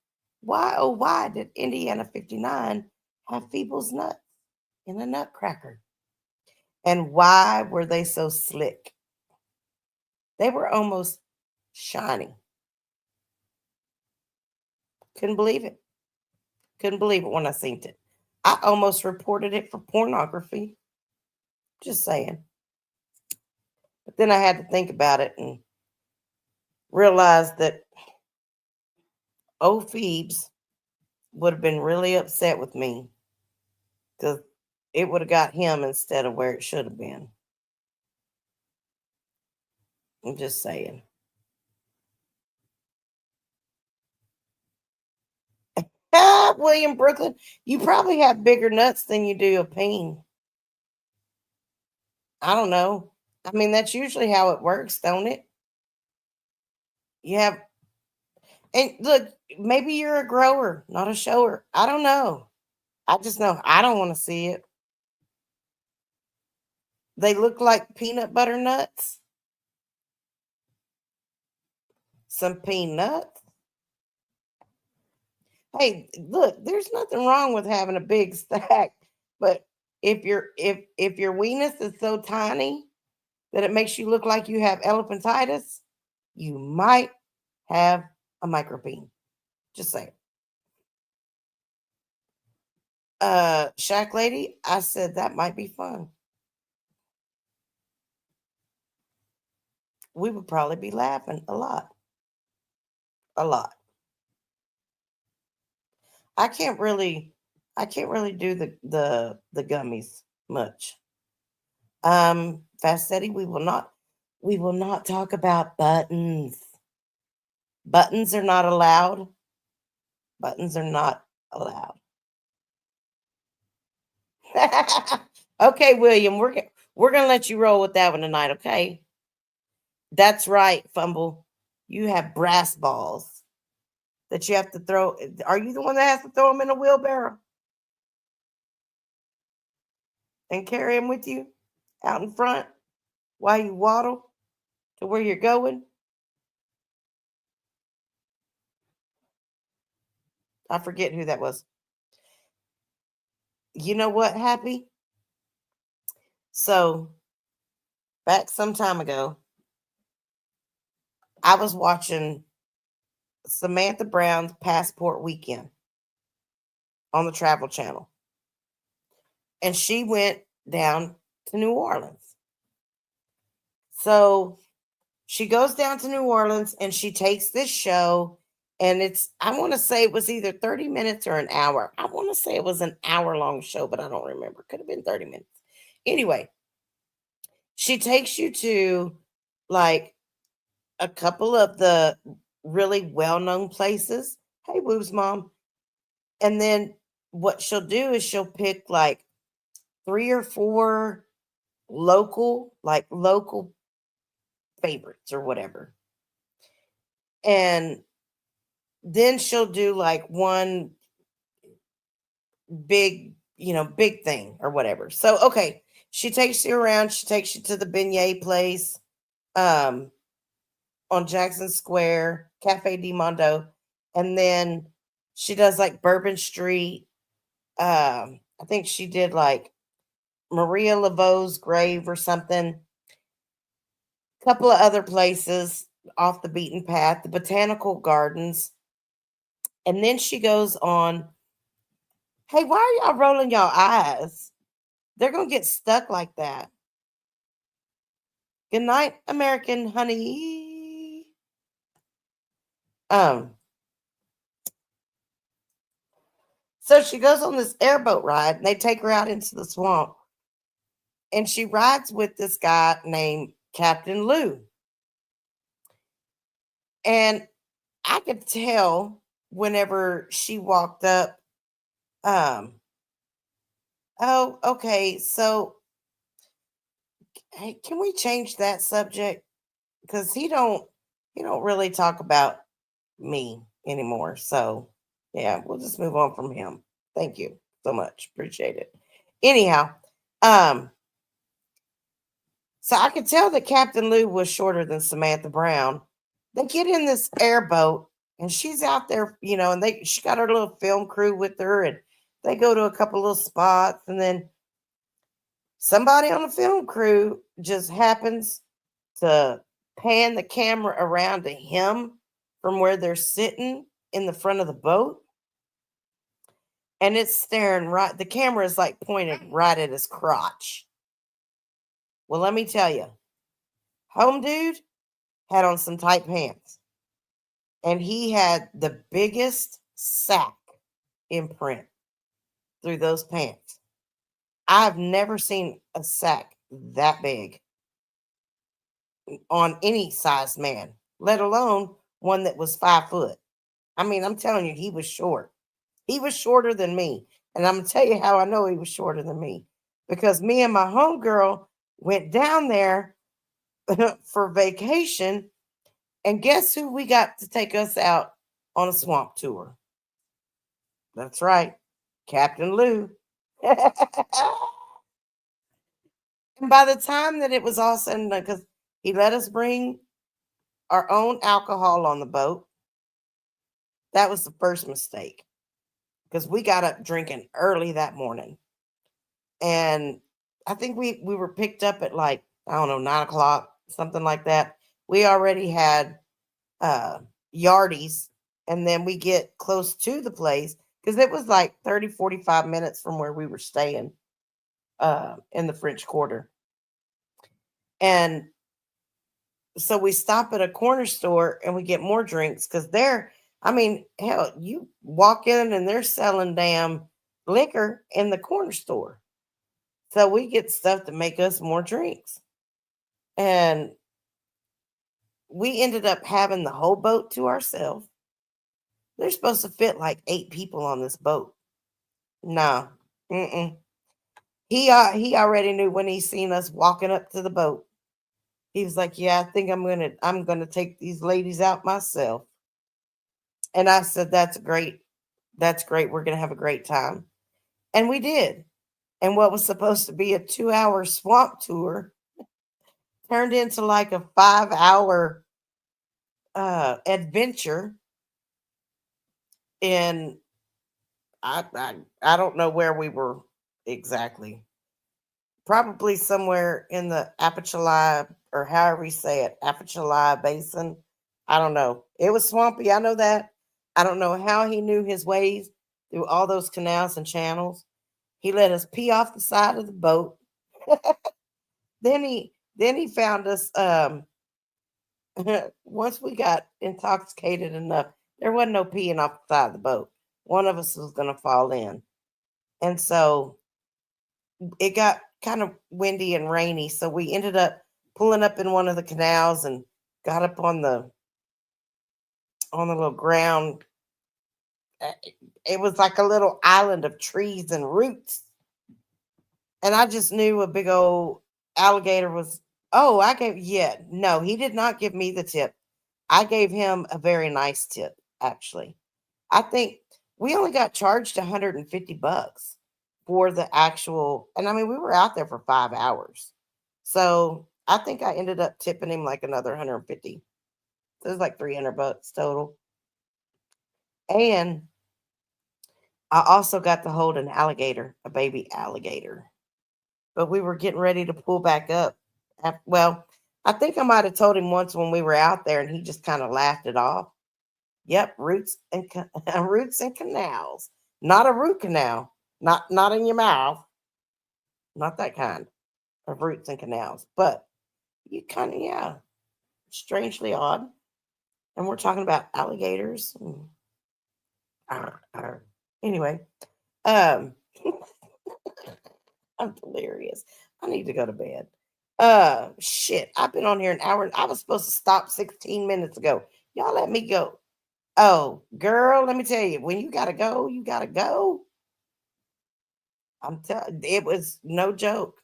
Why, oh why did Indiana 59 have Feeble's nuts in a nutcracker? And why were they so slick? They were almost shiny. Couldn't believe it. Couldn't believe it when I seen it. I almost reported it for pornography. Just saying. But then I had to think about it and realized that old Phoebes would have been really upset with me because it would have got him instead of where it should have been. I'm just saying. Ah, William Brooklyn, you probably have bigger nuts than you do a peen. I don't know. I mean, that's usually how it works, don't it? You have, and look, maybe you're a grower, not a shower. I don't know. I just know I don't want to see it. They look like peanut butter nuts. Some peanuts. Hey, look, there's nothing wrong with having a big stack, but if your weenus is so tiny that it makes you look like you have elephantitis, you might have a micropene. Just saying. Shack lady, I said that might be fun. We would probably be laughing a lot. A lot. I can't really I can't really do the gummies much. Fascetti, we will not talk about buttons. Buttons are not allowed. Buttons are not allowed. Okay, William, we're gonna let you roll with that one tonight, okay? That's right, Fumble. You have brass balls that you have to throw. Are you the one that has to throw them in a wheelbarrow and carry them with you out in front while you waddle to where you're going? I forget who that was. You know what, Happy? So back some time ago, I was watching Samantha Brown's Passport Weekend on the Travel Channel, and she went down to New Orleans. So she goes down to New Orleans and she takes this show, and I want to say it was either 30 minutes or an hour. I want to say it was an hour long show, but I don't remember. Could have been 30 minutes. Anyway, she takes you to like a couple of the really well-known places. Hey, Woo's mom. And then what she'll do is she'll pick like 3 or 4 local favorites or whatever. And then she'll do like one big thing or whatever. So okay, she takes you around, she takes you to the beignet place um on Jackson Square, Cafe di Mondo, and then she does like Bourbon Street. I think she did like Maria Laveau's grave or something. Couple of other places off the beaten path, the botanical gardens. And then she goes on, hey, why are y'all rolling y'all eyes? They're gonna get stuck like that. Good night, American honey. Um, so she goes on this airboat ride and they take her out into the swamp. And she rides with this guy named Captain Lou. And I could tell whenever she walked up, um, oh, okay, so hey, can we change that subject? Because he don't really talk about me anymore. So yeah, we'll just move on from him. Thank you so much. Appreciate it. Anyhow, um, so I could tell that Captain Lou was shorter than Samantha Brown. They get in this airboat and she's out there, and she got her little film crew with her and they go to a couple little spots and then somebody on the film crew just happens to pan the camera around to him from where they're sitting in the front of the boat. And it's staring right, the camera is like pointed right at his crotch. Well, let me tell you, home dude had on some tight pants. And he had the biggest sack imprint through those pants. I've never seen a sack that big on any size man, let alone one that was 5 foot. I mean, I'm telling you, he was short. He was shorter than me. And I'm going to tell you how I know he was shorter than me. Because me and my homegirl went down there for vacation. And guess who we got to take us out on a swamp tour? That's right, Captain Lou. And by the time that it was all said and done, because he let us bring our own alcohol on the boat, that was the first mistake. Because we got up drinking early that morning. And I think we were picked up at like, I don't know, 9 o'clock, something like that. We already had yardies. And then we get close to the place because it was like 30, 45 minutes from where we were staying in the French Quarter. And so we stop at a corner store and we get more drinks because hell, you walk in and they're selling damn liquor in the corner store. So we get stuff to make us more drinks. And we ended up having the whole boat to ourselves. They're supposed to fit like 8 people on this boat. No. Mm-mm. He already knew when he seen us walking up to the boat. He was like, "Yeah, I think I'm gonna take these ladies out myself." And I said, "That's great. That's great. We're gonna have a great time." And we did. And what was supposed to be a 2-hour swamp tour turned into like a 5-hour adventure. And I don't know where we were exactly. Probably somewhere in the Apalachee, or however you say it, Apalachee Basin. I don't know. It was swampy. I know that. I don't know how he knew his ways through all those canals and channels. He let us pee off the side of the boat. Then he found us. Once we got intoxicated enough, there wasn't no peeing off the side of the boat. One of us was going to fall in, and so it got kind of windy and rainy. So we ended up pulling up in one of the canals and got up on the little ground. uh, It was like a little island of trees and roots. And I just knew a big old alligator was. Oh, yeah, no, he did not give me the tip. I gave him a very nice tip, actually. I think we only got charged $150 for the actual, and I mean, we were out there for 5 hours. So I think I ended up tipping him like another 150. So it was like $300 total. And I also got to hold an alligator, a baby alligator. But we were getting ready to pull back up. Well, I think I might have told him once when we were out there, and he just kind of laughed it off. Yep, roots and roots and canals, not a root canal, not in your mouth, not that kind of roots and canals. But you kind of, yeah, strangely odd. And we're talking about alligators. Arr. Anyway, um, I'm delirious. I need to go to bed. Shit. I've been on here an hour. I was supposed to stop 16 minutes ago. Y'all let me go. Oh, girl, let me tell you, when you gotta go, you gotta go. I'm telling it was no joke.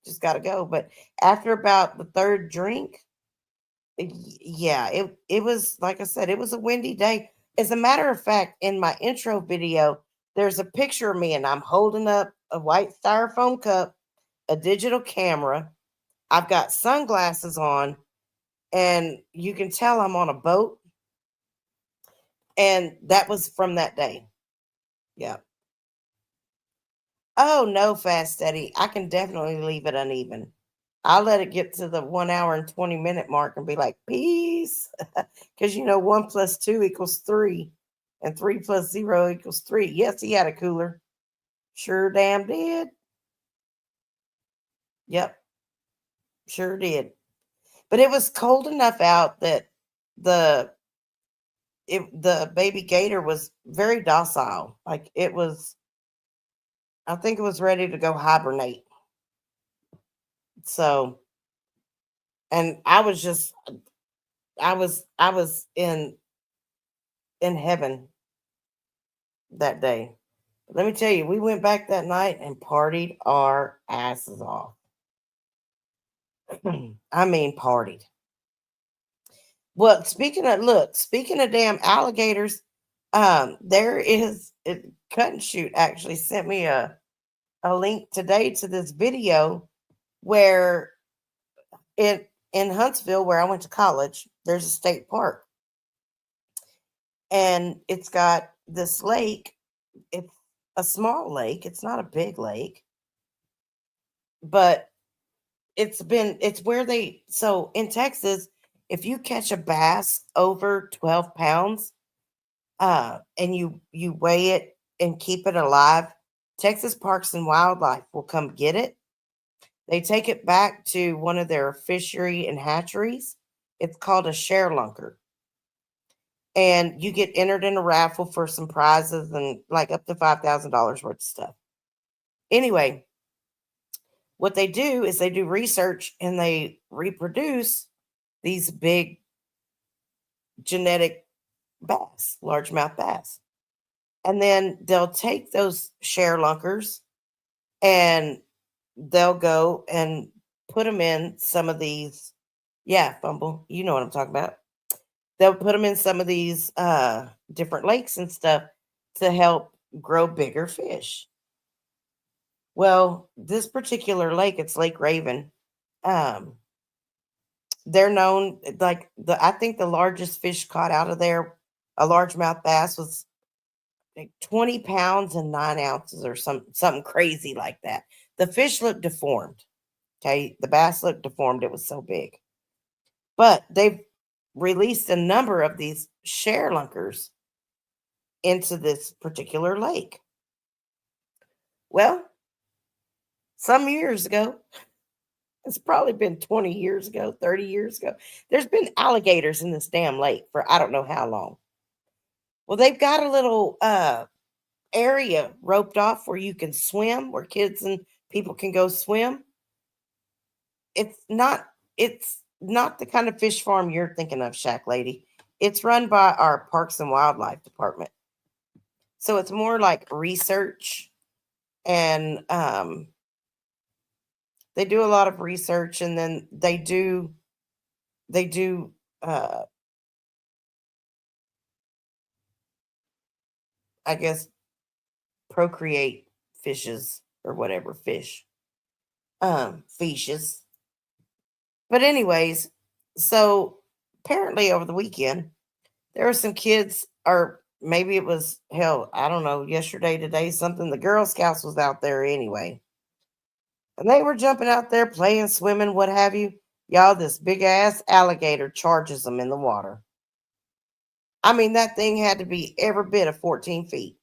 Just gotta go. But after about the third drink, yeah, it was like I said, it was a windy day. As a matter of fact, in my intro video, there's a picture of me and I'm holding up a white styrofoam cup, a digital camera. I've got sunglasses on, and you can tell I'm on a boat. And that was from that day. Yeah. Oh no, Fast Steady. I can definitely leave it uneven. I'll let it get to the 1 hour and 20-minute mark and be like, peace. Because 1 + 2 = 3, and 3 + 0 = 3. Yes, he had a cooler. Sure damn did. Yep, sure did. But it was cold enough out that the the baby gator was very docile. Like it was, I think it was ready to go hibernate. So, and I was in heaven that day. Let me tell you, we went back that night and partied our asses off. I mean, partied. Well, speaking of damn alligators, there is Cut and Shoot actually sent me a link today to this video where in Huntsville, where I went to college, there's a state park, and it's got this lake. It's a small lake. It's not a big lake, but it's where they so in Texas, if you catch a bass over 12 pounds, and you weigh it and keep it alive, Texas Parks and Wildlife will come get it. They take it back to one of their fishery and hatcheries. It's called a share lunker. And you get entered in a raffle for some prizes and like up to $5,000 worth of stuff. Anyway, what they do is they do research and they reproduce these big genetic bass, largemouth bass. And then they'll take those share lunkers and they'll go and put them in some of these. Yeah, Fumble, you know what I'm talking about. They'll put them in some of these different lakes and stuff to help grow bigger fish. Well, this particular lake, it's Lake Raven. Um, they're known like I think the largest fish caught out of there, a largemouth bass, was like 20 pounds and 9 ounces or something crazy like that. The fish looked deformed. Okay. The bass looked deformed. It was so big. But they've released a number of these share lunkers into this particular lake. Well, some years ago, it's probably been 20 years ago, 30 years ago, there's been alligators in this damn lake for I don't know how long. Well, they've got a little area roped off where you can swim, where kids and people can go swim. It's not, it's not the kind of fish farm you're thinking of, Shack Lady. It's run by our Parks and Wildlife Department. So it's more like research and they do a lot of research and then they do uh I guess procreate fishes or whatever fish. Fishes. But anyways, so apparently over the weekend there were some kids, or maybe it was hell, I don't know, yesterday, today, something. The Girl Scouts was out there anyway. And they were jumping out there, playing, swimming, what have you. Y'all, this big ass alligator charges them in the water. I mean, that thing had to be every bit of 14 feet.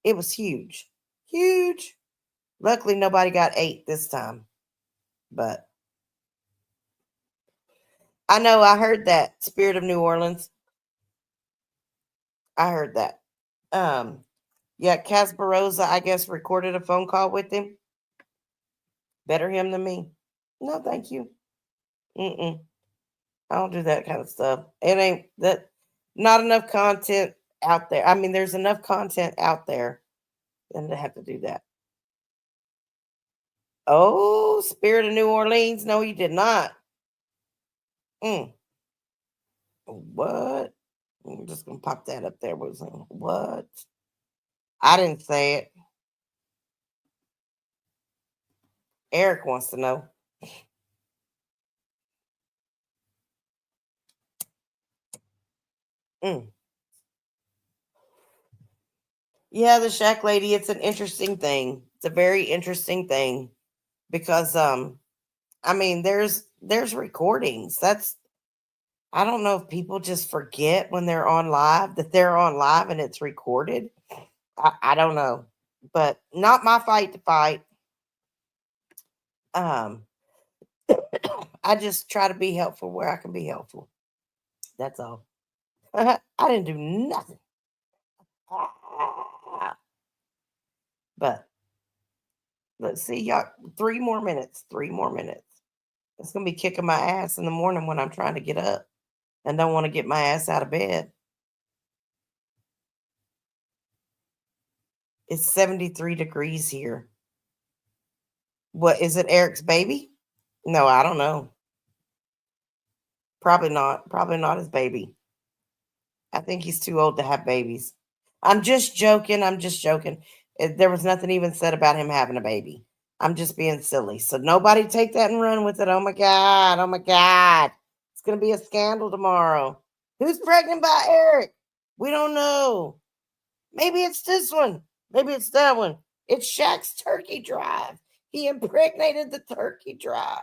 It was huge. Huge. Luckily, nobody got ate this time. But I know I heard that. Spirit of New Orleans. I heard that. Um, yeah, Casparosa, I guess, recorded a phone call with him. Better him than me. No, thank you. Mm-mm. I don't do that kind of stuff. It ain't that. Not enough content out there. I mean, there's enough content out there than to have to do that. Oh, Spirit of New Orleans. No, you did not. Mm. What? I'm just gonna pop that up there. What? I didn't say it. Eric wants to know. Mm. Yeah, the Shack Lady. It's an interesting thing. It's a very interesting thing because I mean, there's recordings. That's I don't know if people just forget when they're on live that they're on live and it's recorded. I don't know, but not my fight to fight. Um, I just try to be helpful where I can be helpful. That's all. I didn't do nothing. But let's see, y'all. 3 more minutes. 3 more minutes. It's gonna be kicking my ass in the morning when I'm trying to get up and don't want to get my ass out of bed. It's 73 degrees here. What is it, Eric's baby? No, I don't know. Probably not. Probably not his baby. I think he's too old to have babies. I'm just joking. I'm just joking. There was nothing even said about him having a baby. I'm just being silly. So nobody take that and run with it. Oh my God. Oh my God. It's going to be a scandal tomorrow. Who's pregnant by Eric? We don't know. Maybe it's this one. Maybe it's that one. It's Shaq's turkey drive. He impregnated the turkey drive.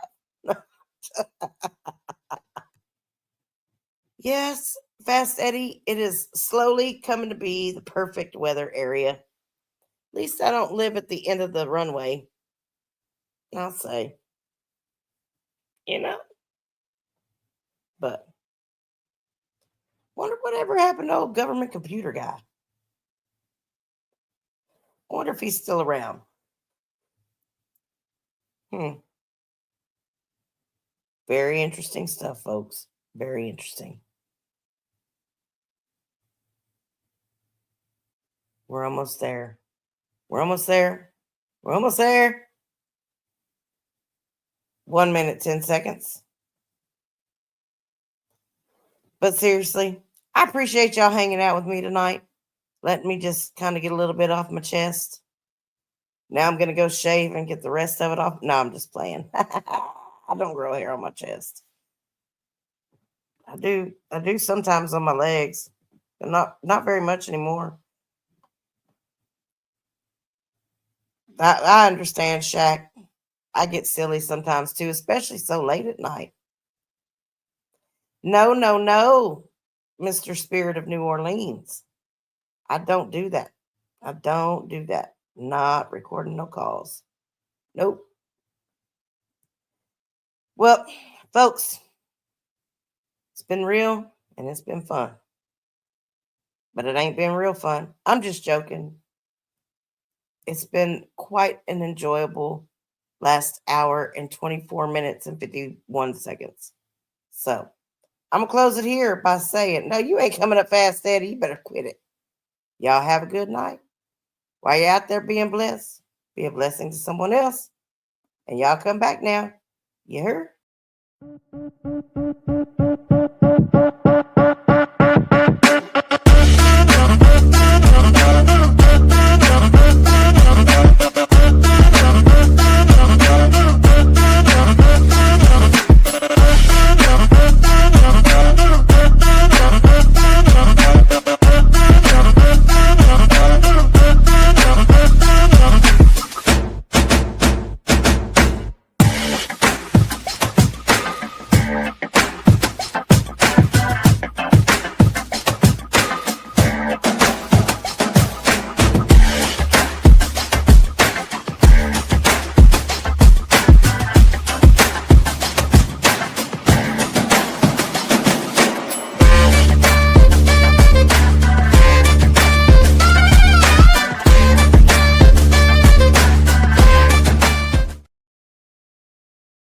Yes, Fast Eddie, it is slowly coming to be the perfect weather area. At least I don't live at the end of the runway. I'll say, you know, but wonder whatever happened to old government computer guy. I wonder if he's still around. Hmm. Very interesting stuff, folks. Very interesting. We're almost there. We're almost there. We're almost there. 1 minute, 10 seconds. But seriously, I appreciate y'all hanging out with me tonight. Let me just kind of get a little bit off my chest. Now I'm going to go shave and get the rest of it off. No, I'm just playing. I don't grow hair on my chest. I do. I do sometimes on my legs, but not very much anymore. I understand, Shaq. I get silly sometimes too, especially so late at night. No, no, no, Mr. Spirit of New Orleans. I don't do that. I don't do that. Not recording no calls. Nope. Well, folks, it's been real and it's been fun. But it ain't been real fun. I'm just joking. It's been quite an enjoyable last hour and 24 minutes and 51 seconds. So I'm going to close it here by saying, no, you ain't coming up fast, Daddy. You better quit it. Y'all have a good night. While you're out there being blessed, be a blessing to someone else. And y'all come back now. You heard?